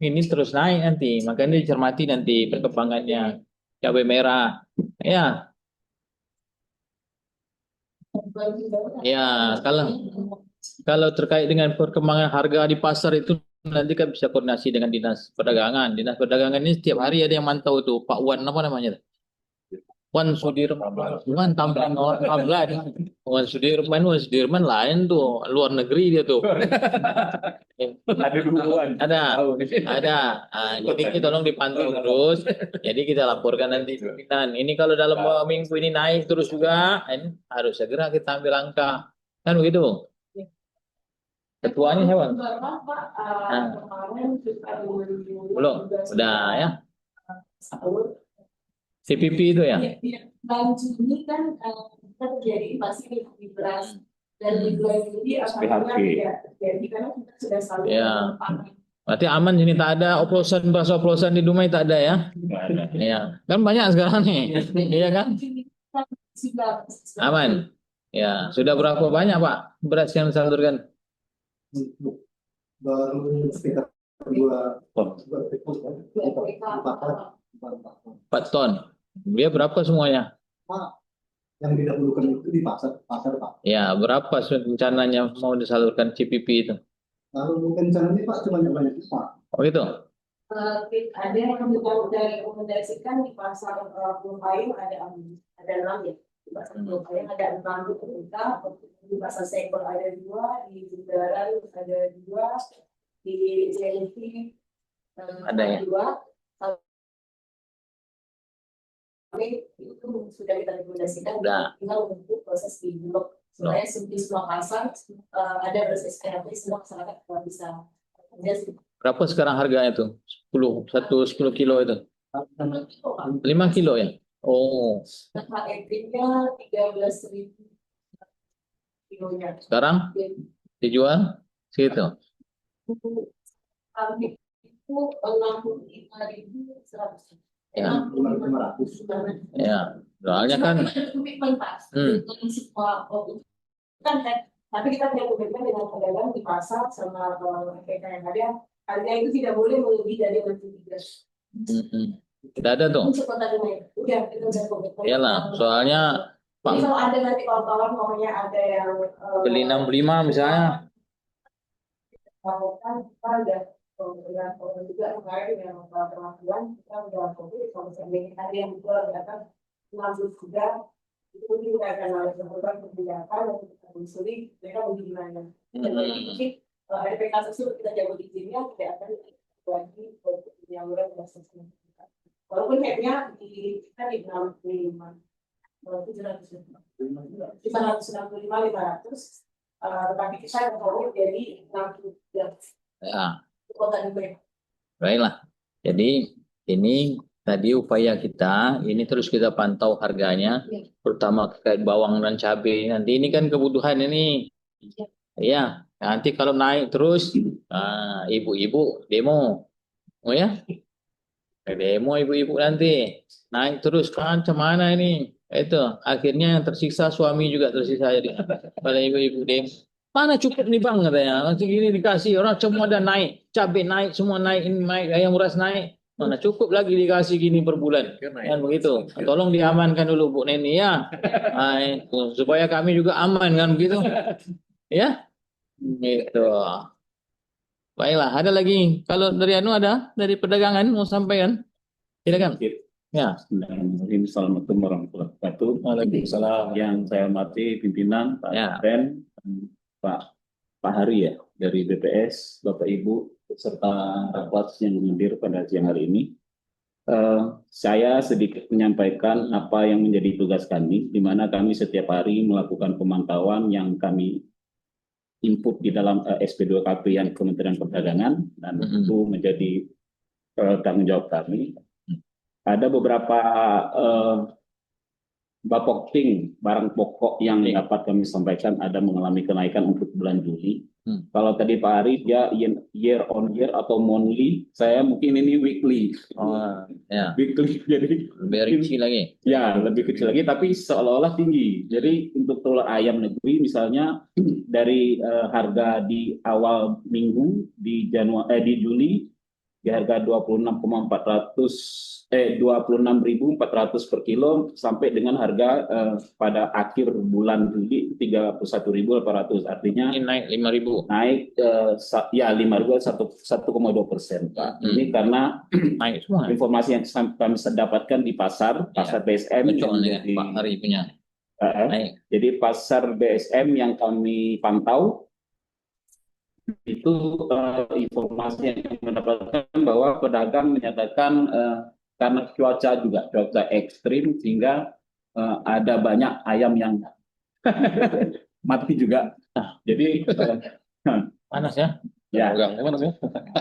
ini terus naik nanti, makanya dicermati nanti perkembangannya. Cabai merah. Ya. Ya, kalau terkait dengan perkembangan harga di pasar itu nanti kan bisa koordinasi dengan Dinas Perdagangan. Dinas Perdagangan ini setiap hari ada yang mantau tuh, Pak Wan apa namanya? Wan Sudirman, tambahan orang Wan Sudirman lain tuh, luar negeri dia tuh. Ada duluan. Ada. Jadi tolong dipantau terus. Jadi kita laporkan nanti pimpinan. Ini kalau dalam minggu ini naik terus juga, ini harus segera kita ambil langkah. Kan begitu? Ketuanya siapa? Pak, Nah. kemarin kita Belum, udah ya. sahur. CPP itu ya? Bulan Juni kan kita terjadi invasi di beras, dan di bulan Juli alhamdulillah tidak terjadi karena kita sudah selalu Ya. panen. Berarti aman sini, tak ada oplosan, beras oplosan di Dumai, tak ada ya? Iya, kan banyak sekarang nih, iya kan? Aman. Ya, sudah berapa banyak Pak beras yang disalurkan? Baru sekitar 4 ton. Dia berapa semuanya? yang didahulukan itu di pasar Pak. Ya, berapa rencananya mau disalurkan CPP itu? Lalu rencananya Pak cuma banyak Pak. Oh gitu? Ada yang kita rekomendasikan di pasar Pumpayung ada 6 ya. Di pasar Pumpayung ada 6 kita, di pasar Sekor ada 2, di Bundaran ada 2, di JLT Ada ya? 2. Tapi itu sudah kita rekomendasikan, Udah. tinggal menunggu proses di Bulog supaya di semua pasar ada proses SPRP, semua masyarakat bisa. Berapa sekarang harganya tuh? 10 kilo itu? 5 kilo ya? Oh, HEP-nya 13.000 kilonya. sekarang dijual segitu? Kami itu 65.100. Ya. Ya, soalnya kan Komitmen Pak, dengan semua kan, tapi kita punya komitmen dengan pedagang di pasar sama mereka yang ada, harga itu tidak boleh melebihi dari 23. tidak ada tuh. Untuk Kota Dumai, udah kita udah komitmen. Iyalah, soalnya Jadi kalau ada nanti kawan-kawan maunya ada yang beli 65 misalnya. lakukan, kita udah dengan juga kemarin yang perwakilan kita udah komitmen kalau misalnya ada yang jual datang 60 juga, itu mungkin kita akan lakukan kebijakan untuk kita telusuri mereka mau gimana. Jadi mungkin RPK tersebut kita jago di sini tidak akan lagi penyaluran proses. Walaupun headnya kita di 65, 500, tetapi kita yang jadi 63. Ya. Kota Dumai. Baiklah. Jadi ini tadi upaya kita, ini terus kita pantau harganya, terutama terkait bawang dan cabai. Nanti ini kan kebutuhan ini. Ya, nanti kalau naik terus, ibu-ibu demo. Oh ya? Demo ibu-ibu nanti. Naik terus kan, mana ini? Itu, akhirnya yang tersiksa suami juga tersiksa jadi pada ibu-ibu demo. Mana cukup nih bang katanya, langsung gini dikasih orang semua ada naik, cabai naik, semua naik, ini naik, ayam beras naik, mana cukup lagi dikasih gini per bulan, kan begitu. Tolong diamankan dulu Bu Neni ya, supaya kami juga aman kan begitu, ya, gitu. Baiklah, ada lagi. Kalau dari Anu ada, dari perdagangan mau sampaikan, silakan. Ya. Assalamualaikum warahmatullahi wabarakatuh. Waalaikumsalam. Yang saya hormati pimpinan Pak Ya. Ben, Pak Hari ya dari BPS, Bapak Ibu serta rapat yang hadir pada siang hari ini. Saya sedikit menyampaikan apa yang menjadi tugas kami, di mana kami setiap hari melakukan pemantauan yang kami input di dalam SP2KP yang Kementerian Perdagangan, dan itu menjadi tanggung jawab kami. Ada beberapa bapokting barang pokok yang dapat kami sampaikan ada mengalami kenaikan untuk bulan Juli. Kalau tadi Pak Ari dia year on year atau monthly, saya mungkin ini weekly. Oh, ya. Weekly, jadi Lebih kecil lagi. Ya, lebih kecil lagi, tapi seolah-olah tinggi. Jadi untuk telur ayam negeri misalnya dari harga di awal minggu di Juli di harga 26.400 per kilo sampai dengan harga pada akhir bulan Juli 31.800, artinya Ini naik 5.000. naik ya 1,2%, Pak. Ini karena Naik semua. informasi yang kami dapatkan di pasar BSM Betul yang nih, Pak Hari punya. Naik. jadi pasar BSM yang kami pantau itu informasi yang kami mendapatkan bahwa pedagang menyatakan karena cuaca ekstrim sehingga ada banyak ayam yang mati juga. Jadi Panas ya? Ya. Pegang, gimana sih?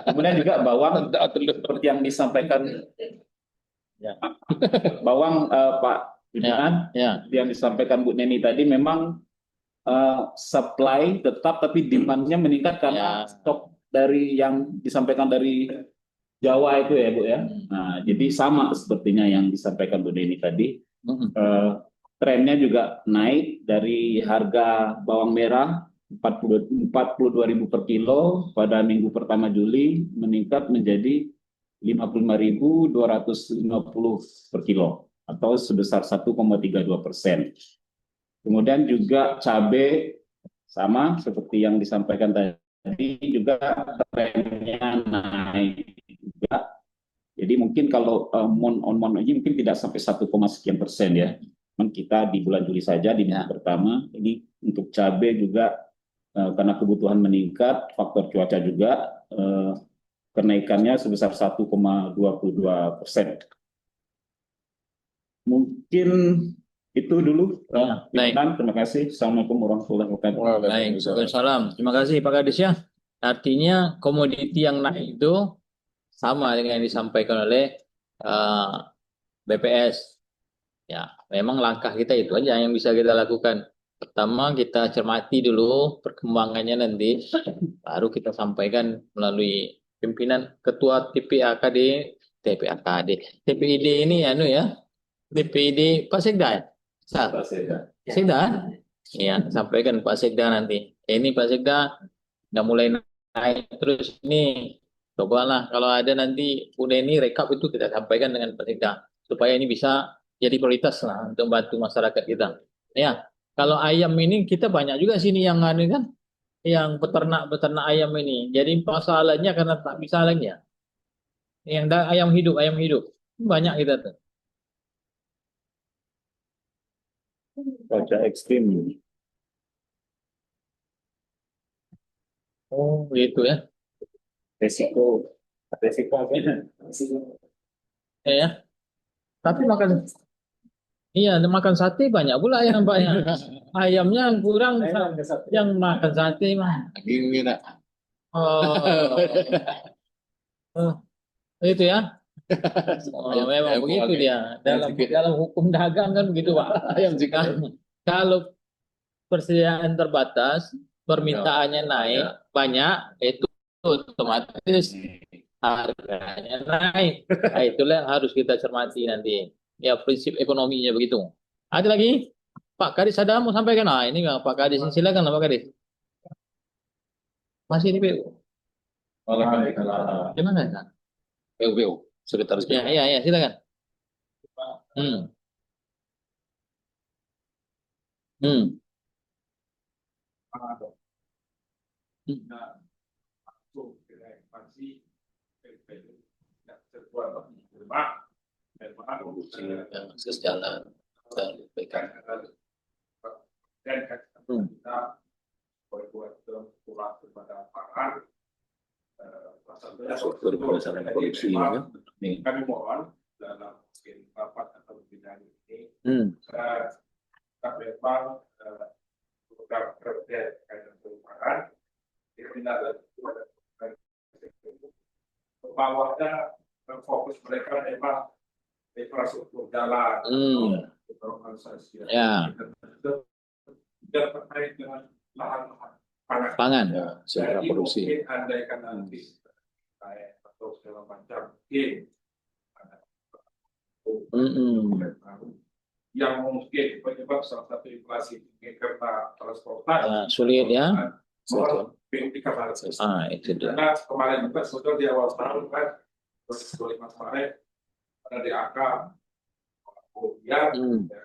Kemudian juga bawang seperti yang disampaikan Ya. bawang Pak pimpinan Ya. yang disampaikan Bu Neni tadi memang supply tetap tapi demand-nya meningkat karena Ya. stok dari yang disampaikan dari Jawa itu ya Bu ya. Nah, jadi sama sepertinya yang disampaikan Bu Neni tadi. Trennya juga naik dari harga bawang merah 42.000 per kilo pada minggu pertama Juli meningkat menjadi 55.250 per kilo atau sebesar 1,32%. Kemudian juga cabai sama seperti yang disampaikan tadi juga trennya naik juga. Jadi mungkin kalau month on month aja mungkin tidak sampai 1, sekian persen ya. Kita di bulan Juli saja di minggu pertama ini untuk cabai juga karena kebutuhan meningkat, faktor cuaca juga kenaikannya sebesar 1,22%. Mungkin itu dulu. Baik. Terima kasih. Assalamualaikum warahmatullahi wabarakatuh. Baik, Waalaikumsalam. Terima kasih Pak Kadis ya. Artinya komoditi yang naik itu sama dengan yang disampaikan oleh BPS. Ya, memang langkah kita itu aja yang bisa kita lakukan. Pertama kita cermati dulu perkembangannya nanti, baru kita sampaikan melalui pimpinan ketua TPID ini TPID Pak Sekda ya? Pak Sekda? Iya, sampaikan Pak Sekda nanti. Ini Pak Sekda udah mulai naik terus ini. Cobalah kalau ada nanti udah ini rekap itu kita sampaikan dengan Pak Sekda supaya ini bisa jadi prioritas lah untuk membantu masyarakat kita. Ya, kalau ayam ini kita banyak juga sini yang ada kan, yang peternak ayam ini. Jadi masalahnya karena tak bisa lagi ya. Yang ayam hidup banyak kita tuh. Cuaca ekstrim. Oh, gitu ya. Resiko apa? Ya. Tapi makan sate banyak pula yang banyak. Ayamnya kurang, yang makan sate mah. Gini nak. Oh, itu ya. Memang begitu dia. Dalam hukum dagang kan begitu Pak. Kalau persediaan terbatas, permintaannya naik banyak, itu otomatis harganya naik. Nah, itulah yang harus kita cermati nanti. Ya prinsip ekonominya begitu. Ada lagi? Pak Kadis ada mau sampaikan? Nah ini Pak Kadis, silakan Pak Kadis. Masih di PU. Gimana? PU, sekretaris PU. Ya, silakan. Sejalan dan PKK. Berdasarkan korupsi ya. Kami mohon dalam rapat atau pembinaan ini memang program kerja kaitan perumahan dikendalikan bawahnya fokus mereka memang infrastruktur jalan, normalisasi, dan terkait dengan lahan pangan. Ya, secara produksi. Mungkin andaikan nanti atau segala macam yang mungkin penyebab salah satu inflasi tinggi karena transportasi sulit ya. Itu dia. Karena kemarin juga sudah di awal tahun kan 2025 kemarin ada di angka ya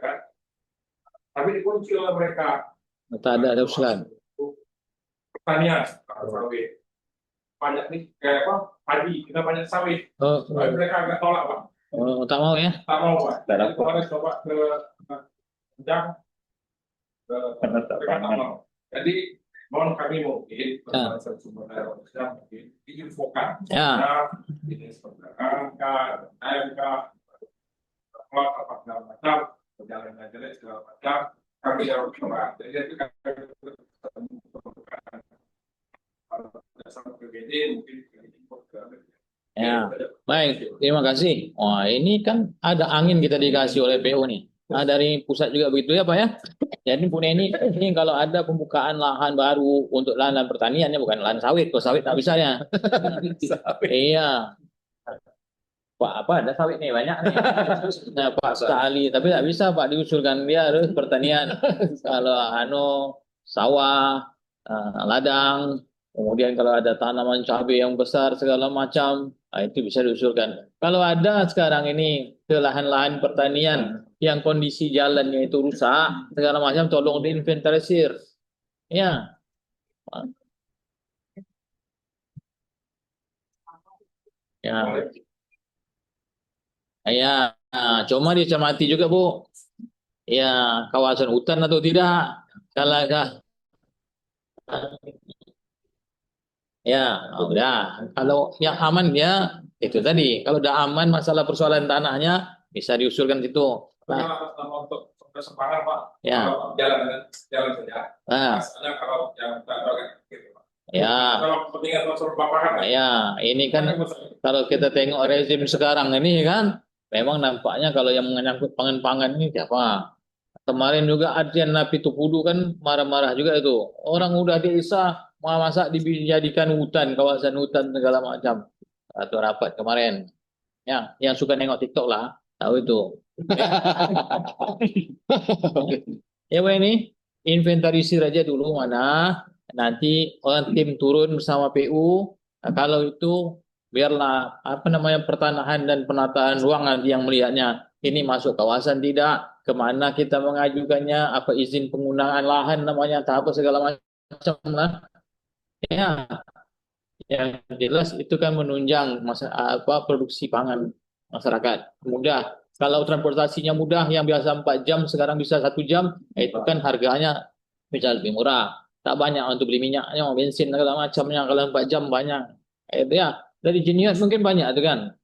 kan. Tapi dikunci oleh mereka. Tak ada usulan. Pertanian sawit. Banyak nih kayak apa? Padi, kita banyak sawit. Tapi mereka agak tolak, Pak. Tak mau ya? Tak mau, Pak. Jadi kemarin coba ke Jang, mereka tak mau. Jadi mohon kami mungkin berbangsa sumber daya manusia mungkin diinfokan ini seperti angka, AMK, apa segala macam, perjalanan jelek segala macam, kami harus coba. Jadi itu kami sama PBD mungkin import ke Ya, baik, terima kasih. Wah, ini kan ada angin kita dikasih oleh PO nih. Nah, dari pusat juga begitu ya, Pak ya. Jadi punya ini kalau ada pembukaan lahan baru untuk lahan pertanian ya, bukan lahan sawit. Kalau sawit tak bisa ya. Iya, Pak apa ada sawit nih banyak nih. Nah, Pak sekali, tapi tak bisa Pak diusulkan dia harus pertanian. Kalau sawah, ladang, kemudian kalau ada tanaman cabai yang besar segala macam, itu bisa diusulkan. Kalau ada sekarang ini ke lahan-lahan pertanian yang kondisi jalannya itu rusak, segala macam tolong diinventarisir. Ya. Ya. Ya, cuma dicermati juga Bu. Ya, kawasan hutan atau tidak. Kalau ya, udah. Kalau yang aman ya itu tadi. Kalau udah aman masalah persoalan tanahnya bisa diusulkan situ. Nah, untuk kesempatan Pak, ya. kalau jalan saja. Nah, Masalahnya kalau yang gitu Pak. ya. Kalau kepentingan masalah Bapak kan. Ya, ini kan kalau kita tengok rezim sekarang ini kan, memang nampaknya kalau yang menyangkut pangan-pangan ini siapa? Kemarin juga Adrian Napitupulu kan marah-marah juga itu. Orang udah desa, masa dijadikan hutan, kawasan hutan segala macam. Atau rapat kemarin. Ya, yang suka nengok TikTok lah, tahu itu. Ya, Bu, ini inventarisir aja dulu mana. Nanti orang tim turun bersama PU. Nah, kalau itu biarlah apa namanya pertanahan dan penataan ruang nanti yang melihatnya. Ini masuk kawasan tidak, kemana kita mengajukannya, apa izin penggunaan lahan namanya, apa segala macam lah. Ya, yang jelas itu kan menunjang produksi pangan masyarakat. Mudah. Kalau transportasinya mudah, yang biasa 4 jam sekarang bisa 1 jam, itu kan harganya bisa lebih murah. Tak banyak untuk beli minyaknya, bensin segala macamnya. Kalau 4 jam banyak. Itu ya. Dari Jiniot mungkin banyak itu kan.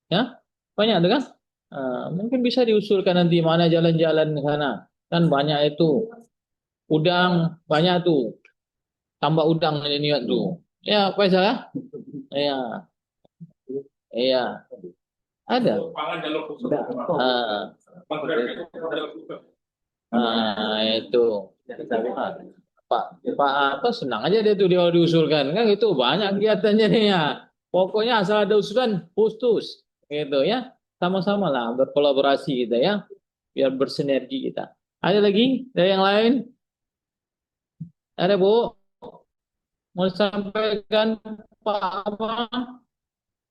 Ya, banyak itu kan. Mungkin bisa diusulkan nanti mana jalan-jalan ke sana. Kan banyak itu. Udang banyak tuh. Tambah udang Jiniot tuh. Ya, apa salah? Iya, iya, ada. Pangan jalur khusus. Ah, itu. Pak, Pak apa senang aja dia tuh dia diusulkan kan itu banyak kegiatannya nih ya. Pokoknya asal ada usulan putus gitu ya. Sama-sama lah berkolaborasi kita ya. Biar bersinergi kita. Ada lagi dari yang lain? Ada Bu? Mau sampaikan Pak apa?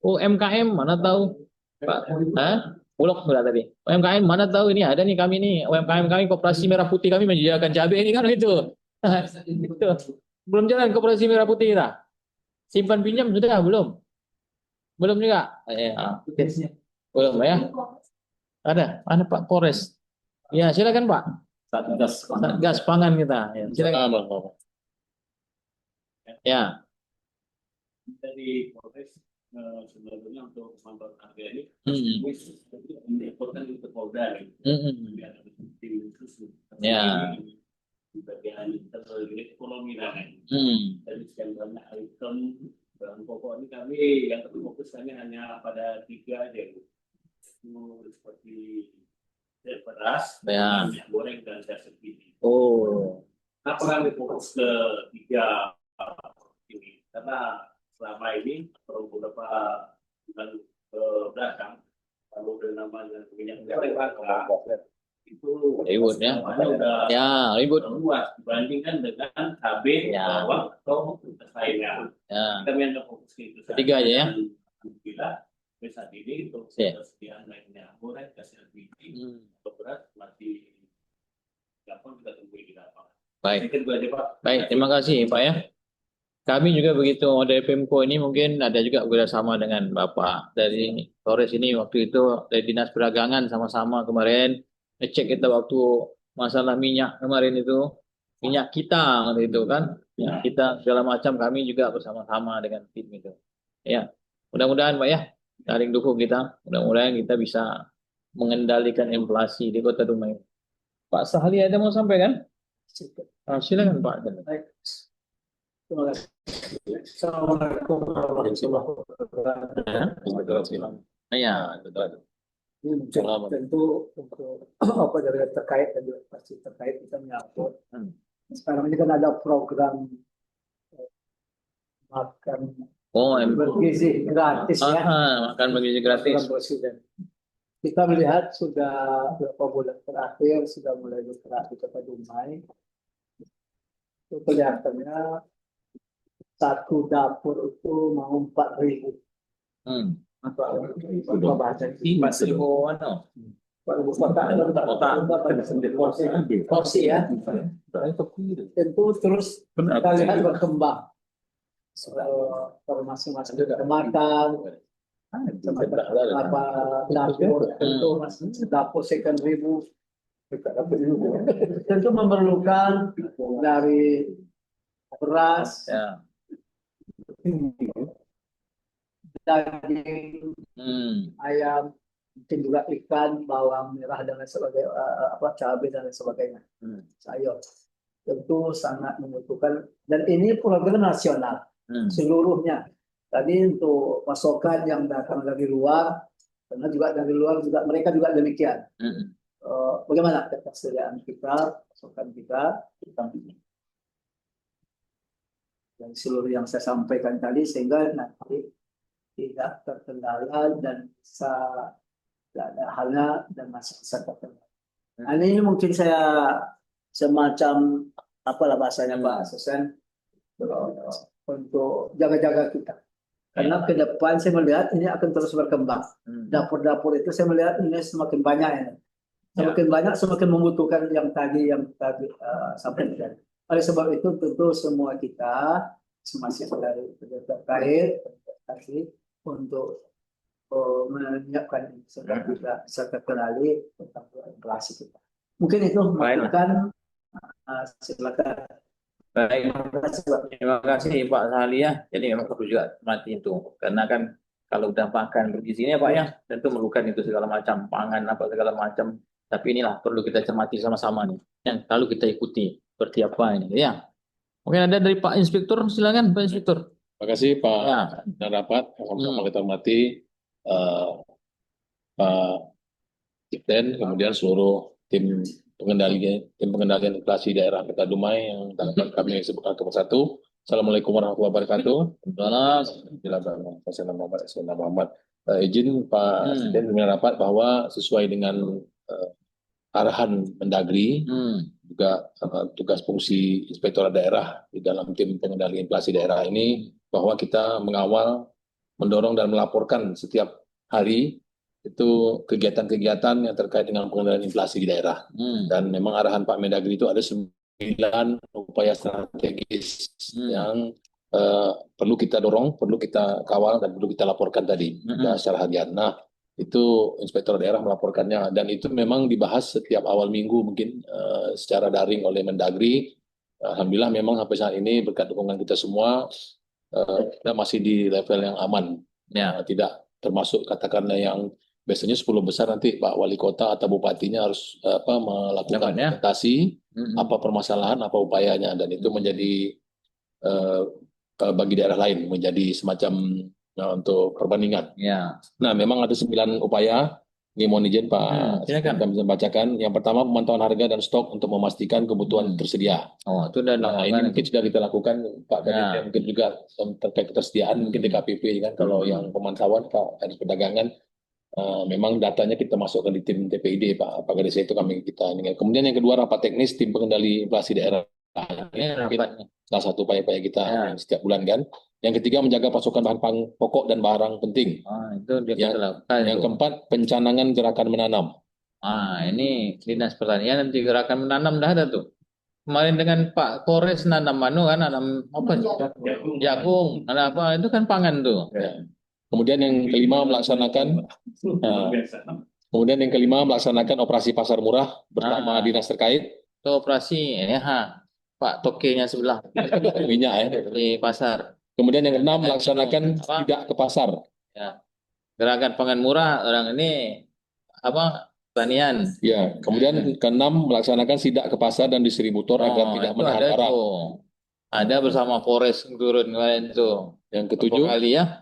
UMKM mana tahu? Pak, Bulog sudah tadi. UMKM mana tahu ini ada nih kami nih UMKM kami Koperasi Merah Putih kami menyediakan cabai ini kan itu. Itu. Belum jalan Koperasi Merah Putih kita. Simpan pinjam sudah belum? Belum juga. Belum ya. Ada Pak Polres. Ya silakan Pak. Satgas pangan kita. Ya, silakan. Ya. Dari Polres sebenarnya untuk memantau harga ini dilaporkan ke Polda biar ada tim khusus Ya. di bagian ekonomi dan dari sekian banyak item bahan pokok ini kami yang terfokus hanya pada 3 aja itu seperti beras, minyak goreng dan gas LPG. Kenapa kami fokus ke 3 ini? Karena selama ini beberapa bulan belakang kalau namanya minyak goreng itu ribut ya. Ya, ribut luas dibandingkan dengan cabai, bawang atau lainnya. Ya. Kami yang fokus ke itu. Ketiga aja ya. Alhamdulillah saat ini untuk ketersediaan lainnya goreng, gas LPG, beras masih gampang kita temui di lapangan. Baik. Baik, terima kasih Pak ya. Kami juga begitu dari Pemko ini mungkin ada juga bekerjasama dengan Bapak dari Polres ini waktu itu dari Dinas Perdagangan sama-sama kemarin ngecek kita waktu masalah minyak kemarin itu minyak kita waktu itu kan ya, kita segala macam kami juga bersama-sama dengan tim itu ya mudah-mudahan Pak ya saling dukung kita mudah-mudahan kita bisa mengendalikan inflasi di Kota Dumai. Pak Sahli ada mau sampaikan? Silakan Pak. Terima kasih. Assalamualaikum warahmatullahi wabarakatuh. Ya, Ini tentu untuk apa dari terkait dan juga pasti terkait kita menyangkut. Sekarang ini kan ada program makan oh, bergizi gratis ya. makan bergizi gratis. Program Presiden. Kita melihat sudah beberapa bulan terakhir sudah mulai bergerak di Kota Dumai. Itu kelihatannya satu dapur itu mau 4.000. Apa bahasa ini? 4.000 porsi ya. Tentu terus kita lihat berkembang. Masing-masing kecamatan, apa dapur, tentu dapur second ribu, tentu memerlukan dari beras, daging, ayam, mungkin juga ikan, bawang merah dan lain sebagainya, cabai dan lain sebagainya, sayur. Tentu sangat membutuhkan, dan ini program nasional seluruhnya. Tadi untuk pasokan yang datang dari luar, karena juga dari luar juga mereka juga demikian. Bagaimana ketersediaan kita, pasokan kita, dan seluruh yang saya sampaikan tadi sehingga nanti tidak terkendala dan bisa ada halnya dan masih bisa terkendala. Nah, ini mungkin saya semacam apalah bahasanya Pak Asisten untuk jaga-jaga kita. Karena ke depan saya melihat ini akan terus berkembang. Dapur-dapur itu saya melihat ini semakin banyak ini. Semakin banyak semakin membutuhkan yang tadi sampaikan. Oleh sebab itu tentu semua kita masih dari terkait untuk menyiapkan serta terkenali tentang inflasi kita. Mungkin itu masukan. Silakan. Baik, terima kasih Pak Salia. Jadi memang perlu juga mati itu, karena kan kalau udah makan bergizi ini ya Pak ya, tentu memerlukan itu segala macam pangan apa segala macam. Tapi inilah perlu kita cermati sama-sama nih, yang lalu kita ikuti seperti apa ini ya. Mungkin ada dari Pak Inspektur, silakan Pak Inspektur. Terima kasih Pak dan rapat yang sama-sama kita hormati Pak Dipten, kemudian seluruh tim pengendalian inflasi daerah Kota Dumai yang dapat kami sebutkan ke satu. Assalamualaikum warahmatullahi wabarakatuh. Muhammad. Izin Pak Dipten pimpinan rapat bahwa sesuai dengan arahan Mendagri, juga tugas fungsi Inspektorat Daerah di dalam tim pengendali inflasi daerah ini, bahwa kita mengawal, mendorong dan melaporkan setiap hari itu kegiatan-kegiatan yang terkait dengan pengendalian inflasi di daerah. Dan memang arahan Pak Mendagri itu ada 9 upaya strategis yang perlu kita dorong, perlu kita kawal, dan perlu kita laporkan tadi secara harian. Nah, itu Inspektor Daerah melaporkannya, dan itu memang dibahas setiap awal minggu mungkin secara daring oleh Mendagri. Alhamdulillah memang sampai saat ini berkat dukungan kita semua kita masih di level yang aman, tidak termasuk katakanlah yang biasanya 10 besar nanti Pak Wali Kota atau Bupatinya harus melakukan presentasi apa permasalahan, apa upayanya, dan itu menjadi bagi daerah lain menjadi semacam untuk perbandingan. Nah, memang ada 9 upaya. Ini mohon izin Pak, kami bisa bacakan. Yang pertama, pemantauan harga dan stok untuk memastikan kebutuhan tersedia. Itu ini mungkin sudah kita lakukan Pak Kadit, mungkin juga terkait ketersediaan, mungkin DKPP kan. Kalau yang pemantauan Pak Kadit Perdagangan, memang datanya kita masukkan di tim TPID Pak Kadit, itu kita ini. Kemudian yang kedua, rapat teknis tim pengendali inflasi daerah. Salah satu upaya-upaya kita setiap bulan kan. Yang ketiga, menjaga pasokan bahan pokok dan barang penting. Yang keempat, pencanangan gerakan menanam. Ini Dinas Pertanian nanti gerakan menanam dah ada tuh. Kemarin dengan Pak Kores nanam nanam apa? Jagung, ada apa? Itu kan pangan tuh. Kemudian yang kelima, melaksanakan operasi pasar murah bersama dinas terkait. Itu operasi Pak Tokenya sebelah minyak di pasar. Kemudian yang keenam, melaksanakan tidak ke pasar. Gerakan pangan murah orang ini pertanian. Kemudian keenam, melaksanakan sidak ke pasar dan distributor agar tidak menahan barang. Ada bersama Polres turun kemarin itu. Yang Beberapa ketujuh, kali ya.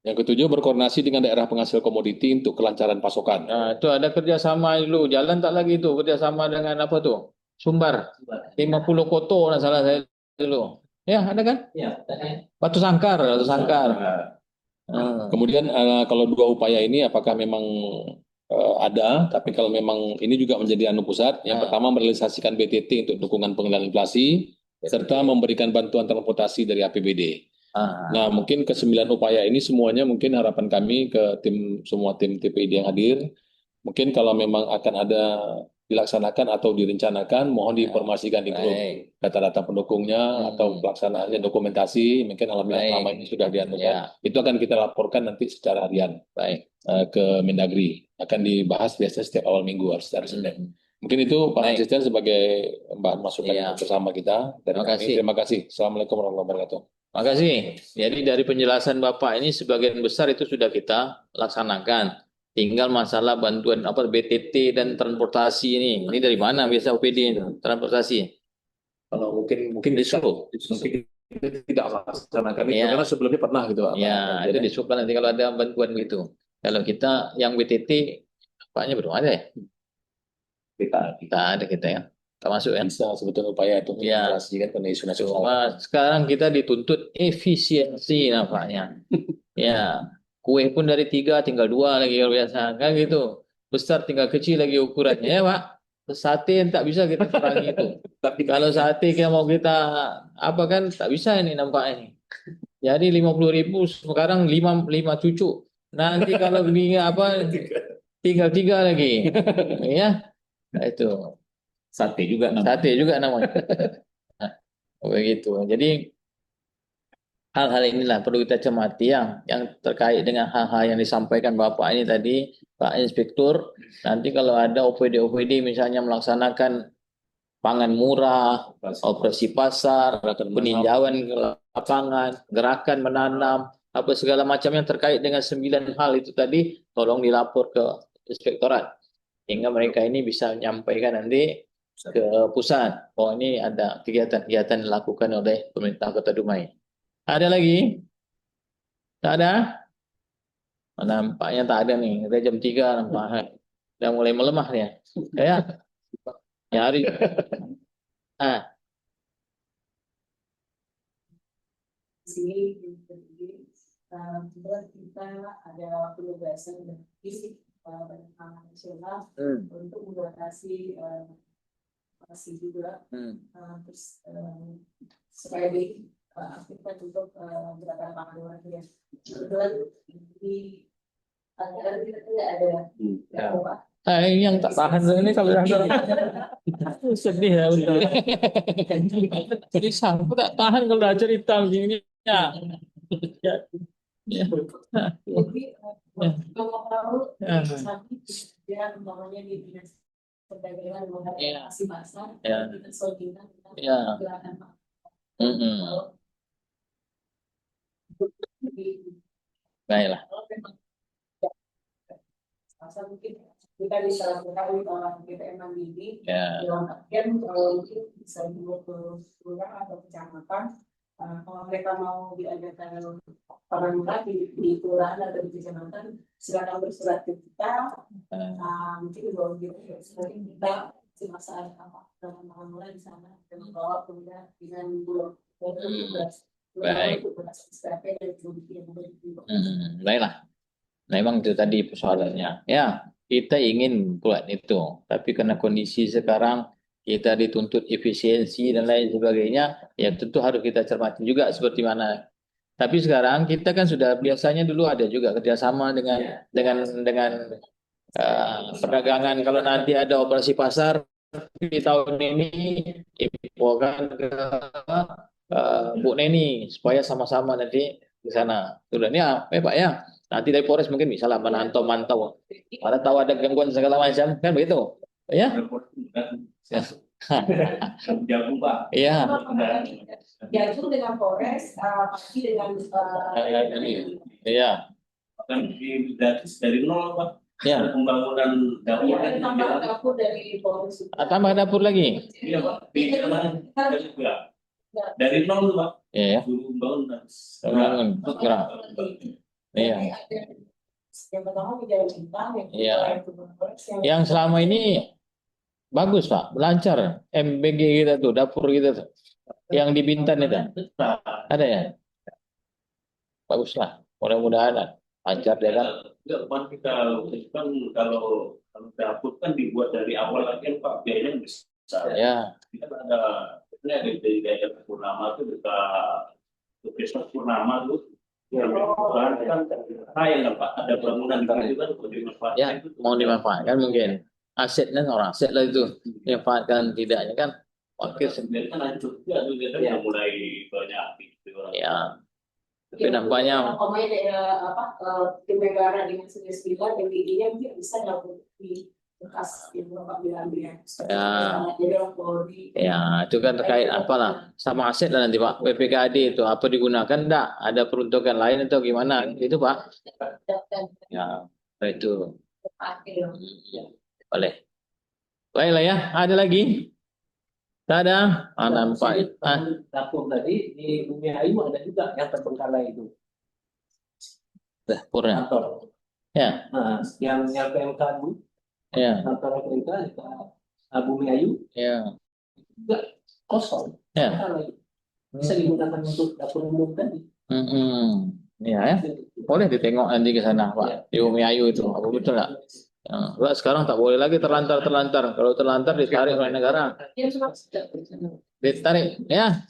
yang ketujuh berkoordinasi dengan daerah penghasil komoditi untuk kelancaran pasokan. Nah, itu ada kerjasama dulu. Jalan tak lagi itu kerjasama dengan apa tuh? Sumbar. 50 koto nah salah saya dulu. Ya, ada kan? Ya. Batu Sangkar, Batu Sangkar. Hmm. Kemudian kalau dua upaya ini apakah memang ada, tapi kalau memang ini juga menjadi anu pusat, yang pertama merealisasikan BTT untuk dukungan pengendalian inflasi, serta memberikan bantuan transportasi dari APBD. Nah, mungkin ke-9 upaya ini semuanya mungkin harapan kami ke semua tim TPID yang hadir, mungkin kalau memang akan ada dilaksanakan atau direncanakan, mohon diinformasikan di grup data-data pendukungnya atau pelaksanaannya dokumentasi, mungkin alhamdulillah selama ini sudah dianukan. Itu akan kita laporkan nanti secara harian ke Mendagri, akan dibahas biasanya setiap awal minggu harus hari Senin. Mungkin itu Pak Asisten sebagai bahan masukan bersama kita. Terima kasih. Terima kasih. Assalamualaikum warahmatullahi wabarakatuh. Makasih. Jadi dari penjelasan Bapak ini sebagian besar itu sudah kita laksanakan. Tinggal masalah bantuan apa BTT dan transportasi ini. Ini dari mana biasa OPD itu? Transportasi. Kalau mungkin disuruh. Mungkin kita tidak laksanakan itu karena sebelumnya pernah gitu Pak. Ya, itu disuruh nanti kalau ada bantuan gitu. Kalau kita yang BTT Paknya belum ada ya? Kita ada kita ya. Tak masuk ya. Bisa sebetulnya upaya itu mengintegrasikan ke isu nasional. Sekarang kita dituntut efisiensi nampaknya. Ya, kue pun dari 3 tinggal 2 lagi kalau biasa kan gitu. Besar tinggal kecil lagi ukurannya ya Pak. Sate tak bisa kita kurangi itu. Tapi kalau sate kita mau kita apa kan tak bisa ini nampaknya. Jadi 50.000 sekarang 5 cucu. Nanti kalau beli apa tinggal 3 lagi. Ya. Nah, itu. Sate juga namanya. Sate juga namanya. Nah, begitu. Jadi hal-hal inilah perlu kita cermati yang terkait dengan hal-hal yang disampaikan Bapak ini tadi, Pak Inspektur. Nanti kalau ada OPD misalnya melaksanakan pangan murah, operasi pasar, peninjauan ke lapangan, gerakan menanam, apa segala macam yang terkait dengan 9 hal itu tadi, tolong dilapor ke Inspektorat. Sehingga mereka ini bisa menyampaikan nanti ke pusat. Oh ini ada kegiatan-kegiatan dilakukan oleh pemerintah Kota Dumai. Ada lagi? Tak ada? Nampaknya tak ada nih. Udah jam 3 nampaknya. Udah mulai melemah ya. Ya. Ya hari. Sini kemudian kita ada penugasan dari Badan Nasional untuk mengatasi juga terus supaya aktifkan untuk gerakan pangan luar negeri. Kebetulan di anggaran kita tidak ada. Ini yang tak tahan ini kalau yang sedih ya udah. Jadi aku tak tahan kalau udah cerita begini ya. Jadi kalau dia umpamanya di dinas perdagangan mengatasi pasar, kita soalnya gerakan baiklah. Pasar mungkin kita bisa lakukan orang PPM Mandiri dalam artian mungkin bisa dibawa ke kelurahan atau kecamatan. Kalau mereka mau diadakan pangan murah di kelurahan atau di kecamatan, silakan bersurat ke kita. Mungkin dibawa gitu, nanti kita si masalah apa pangan murah di sana dan membawa kemudian dengan bulog. Baik. Baiklah. Memang itu tadi persoalannya. Ya, kita ingin buat itu, tapi karena kondisi sekarang kita dituntut efisiensi dan lain sebagainya, ya tentu harus kita cermati juga seperti mana. Tapi sekarang kita kan sudah biasanya dulu ada juga kerjasama dengan perdagangan. Kalau nanti ada operasi pasar di tahun ini, infokan ke Bu Neni supaya sama-sama nanti di sana. Sudah ini ya, Pak ya. Nanti dari Polres mungkin bisa lah mantau. Ada tahu ada gangguan segala macam kan begitu, ya? Jagung Pak. Iya. Jagung dengan Polres, pasti dengan Iya. Kan dari nol Pak. Ya. Pembangunan dapur dari Polres. Tambah dapur lagi. Iya Pak. Di juga. Dari nol tuh Pak, Iya, dulu bangun dan bangun, gerak. Iya. Yang pertama gejala bintang, yang kedua Iya. yang kedua Yang selama ini bagus Pak, lancar. MBG kita tuh, dapur kita tuh. Yang di Bintan itu. Ada ya? Bagus lah. Mudah-mudahan lancar dia kan. Enggak, Pak, kita kan kalau dapur kan dibuat dari awal lagi Pak, biayanya besar. Ya. Kita ada dari daerah Purnama itu ke Desa Purnama tuh yang kan sayang kan Pak, ada bangunan itu kan untuk dimanfaatkan. Ya, mau dimanfaatkan mungkin. Asetnya orang aset lah itu. Dimanfaatkan tidaknya kan. Oke, Sebenarnya kan hancur juga tuh kita udah mulai banyak gitu orang. ya. Tapi nampaknya Pokoknya tim negara dengan sendiri dan ide-nya mungkin bisa dapat di bekas yang Bapak bilang dia. Ya. Jadi orang Polri. ya itu kan terkait apalah sama aset lah nanti Pak. PPKD itu apa digunakan enggak? Ada peruntukan lain atau gimana? Itu Pak. Ya, itu. Boleh. Baiklah ya, ada lagi? Tak ada? Nampak. Dapur tadi di Bumi Ayu ada juga yang terbengkalai itu. Dapurnya. Kantor. Ya, Nah, yang PMK dulu, ya, kantor PMK di Bumi Ayu ya. juga kosong. Ya. Terbengkalai. Bisa digunakan untuk dapur umum tadi. Ya, ya. Boleh ditengok nanti ke sana Pak. Di Umi Ayu itu. Apa betul nggak? Ya. Sekarang tak boleh lagi terlantar. Kalau terlantar ditarik oleh negara. Ditarik, ya.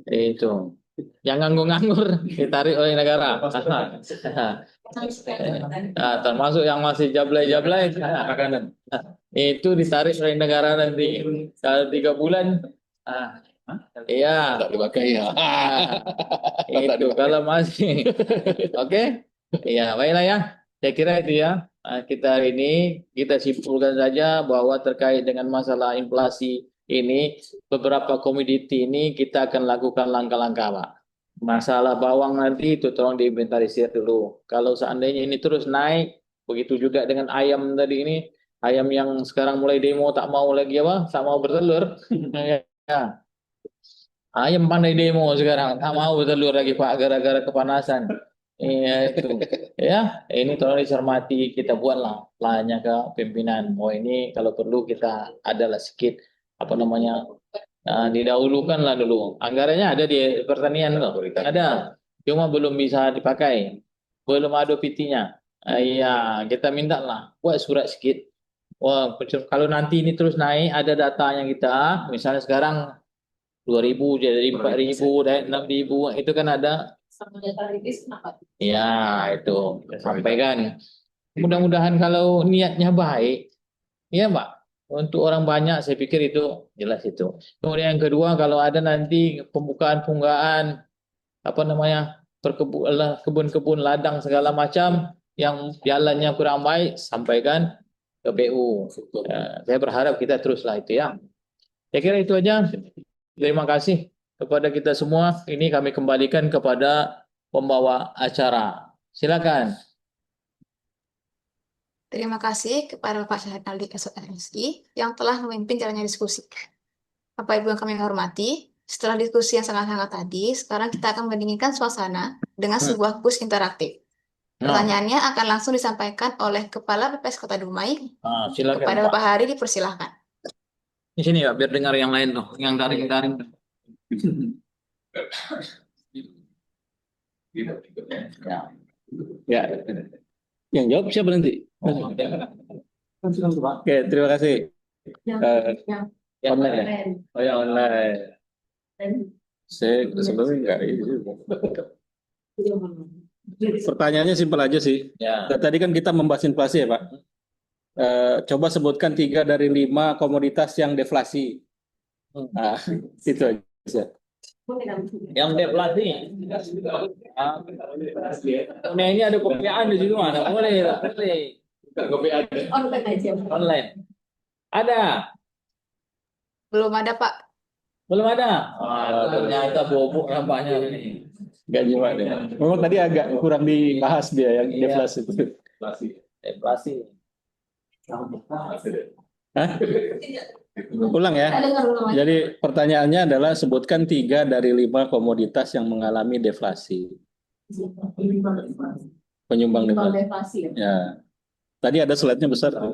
Itu. Yang nganggur-nganggur ditarik oleh negara. Nah, termasuk yang masih jablay-jablay itu ditarik oleh negara nanti. Kalau 3 bulan, iya. Tak dipakai ya. Itu kalau masih, oke, ya baiklah ya. Saya kira itu ya. Kita hari ini kita simpulkan saja bahwa terkait dengan masalah inflasi ini, beberapa komoditi ini kita akan lakukan langkah-langkah Pak. Masalah bawang nanti itu tolong diinventarisir dulu. Kalau seandainya ini terus naik, begitu juga dengan ayam tadi ini, ayam yang sekarang mulai demo tak mau lagi apa, tak mau bertelur. Ya. Ayam pandai demo sekarang, tak mau bertelur lagi Pak gara-gara kepanasan. Iya itu. Ya, ini tolong dicermati, kita buatlah plannya ke pimpinan. Oh ini kalau perlu kita adalah sedikit apa namanya? Didahulukan lah dulu. Anggarannya ada di pertanian loh. Ada. Cuma belum bisa dipakai. Belum ada PT-nya. Iya, kita minta lah buat surat sedikit. Wah, kalau nanti ini terus naik, ada datanya kita. Misalnya sekarang 2.000 jadi 4.000 dan 6.000 itu kan ada. Ya itu sampaikan. Mudah-mudahan kalau niatnya baik, ya Pak. Untuk orang banyak saya pikir itu jelas itu. Kemudian yang kedua kalau ada nanti pembukaan apa namanya kebun-kebun ladang segala macam yang jalannya kurang baik sampaikan ke PU. Ya, saya berharap kita teruslah itu ya. Saya kira itu aja. Terima kasih kepada kita semua. Ini kami kembalikan kepada pembawa acara. Silakan. Terima kasih kepada Pak Syahid Aldi SOMSI yang telah memimpin jalannya diskusi. Bapak Ibu yang kami hormati, setelah diskusi yang sangat-sangat tadi, sekarang kita akan mendinginkan suasana dengan sebuah kuis interaktif. Pertanyaannya akan langsung disampaikan oleh Kepala BPS Kota Dumai. Silakan. Kepada Bapak Hari dipersilahkan. Di sini Pak, biar dengar yang lain tuh, yang daring-daring. Ya. Yang jawab siapa nanti? Oke, terima kasih. Online ya? Oh ya online. Saya sebenarnya enggak ini. Pertanyaannya simpel aja sih. Ya. Tadi kan kita membahas inflasi ya Pak. Coba sebutkan 3 dari 5 komoditas yang deflasi. Nah, itu aja. Yang deflasi. Nah ini ada kopian di situ, mana boleh, boleh. Kopian. Online. Ada. Belum ada Pak. Belum ada. Ternyata bobok nampaknya ini. Enggak nyimak deh. Memang tadi agak kurang dibahas dia yang deflasi itu. Deflasi. Hah? Ulang ya. Ada nggak ulang lagi? Jadi pertanyaannya adalah sebutkan 3 dari 5 komoditas yang mengalami deflasi. Penyumbang Timbang deflasi. deflasi ya. Ya. Tadi ada slide-nya besar. Nah,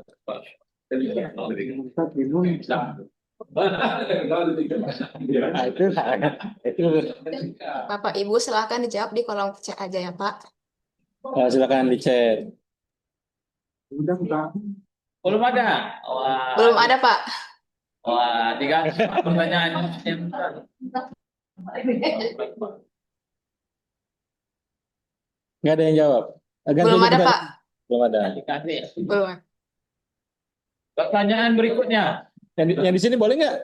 itu Bapak Ibu silakan dijawab di kolom chat aja ya Pak. Silakan di chat. Belum ada. Wah, Belum ada Pak. wah, tiga pertanyaan. Nggak ada yang jawab. Ganti Belum aja ada pertanyaan. Pak. Belum ada. Dikasih. Belum. Pertanyaan berikutnya. Yang di sini boleh nggak?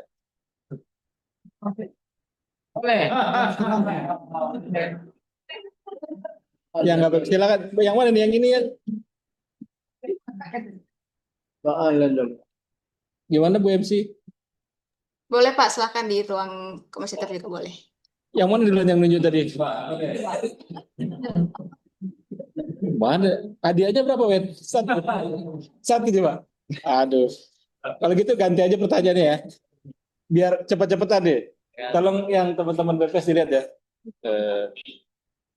Boleh. Yang nggak boleh. Silakan. Yang mana nih? Yang ini ya? Gimana Bu MC? Boleh Pak, silakan di ruang komputer juga boleh. Yang mana duluan yang nunjuk tadi? Mana? Hadiahnya berapa, Wet? Satu coba. Aduh. Kalau gitu ganti aja pertanyaannya ya. Biar cepat-cepatan deh. Tolong yang teman-teman BPS dilihat ya.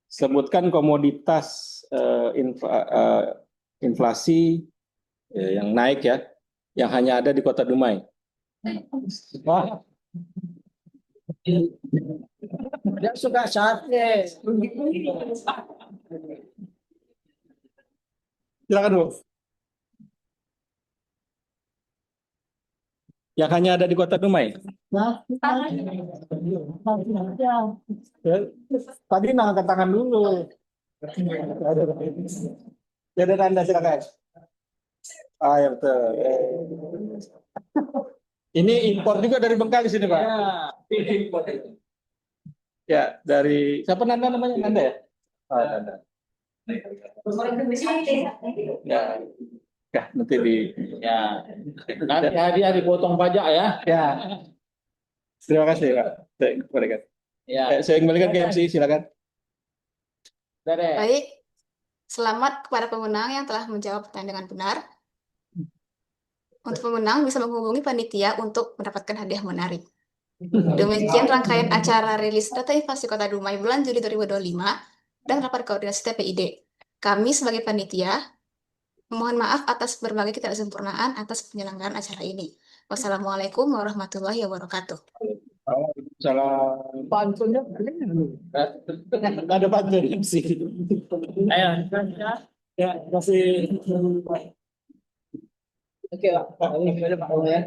Sebutkan komoditas inflasi yang naik ya, yang hanya ada di Kota Dumai. Wah. dia suka sate. Silakan Bu. Yang hanya ada di Kota Dumai. Ya, tadi angkat tangan dulu. Ya dan Anda silakan. Ah ya betul. Ini impor juga dari Bengkali sini Pak. Ya dari siapa namanya Nanda ya? Ah, Nanda. Ya, ya nanti di Ya. Nanti hadiah dipotong pajak ya. ya. Terima kasih Pak. Saya kembalikan. Ya. Saya kembalikan ke MC silakan. Dede. Baik. Selamat kepada pemenang yang telah menjawab pertanyaan dengan benar. Untuk pemenang bisa menghubungi panitia untuk mendapatkan hadiah menarik. Demikian rangkaian acara rilis data inflasi Kota Dumai bulan Juli 2025 dan rapat koordinasi TPID. Kami sebagai panitia mohon maaf atas berbagai ketidaksempurnaan atas penyelenggaraan acara ini. Wassalamualaikum warahmatullahi wabarakatuh. Salam. Pantunnya Ada pantun MC. Ayo. Ya, kasih. oke Pak. Ini Pak ya.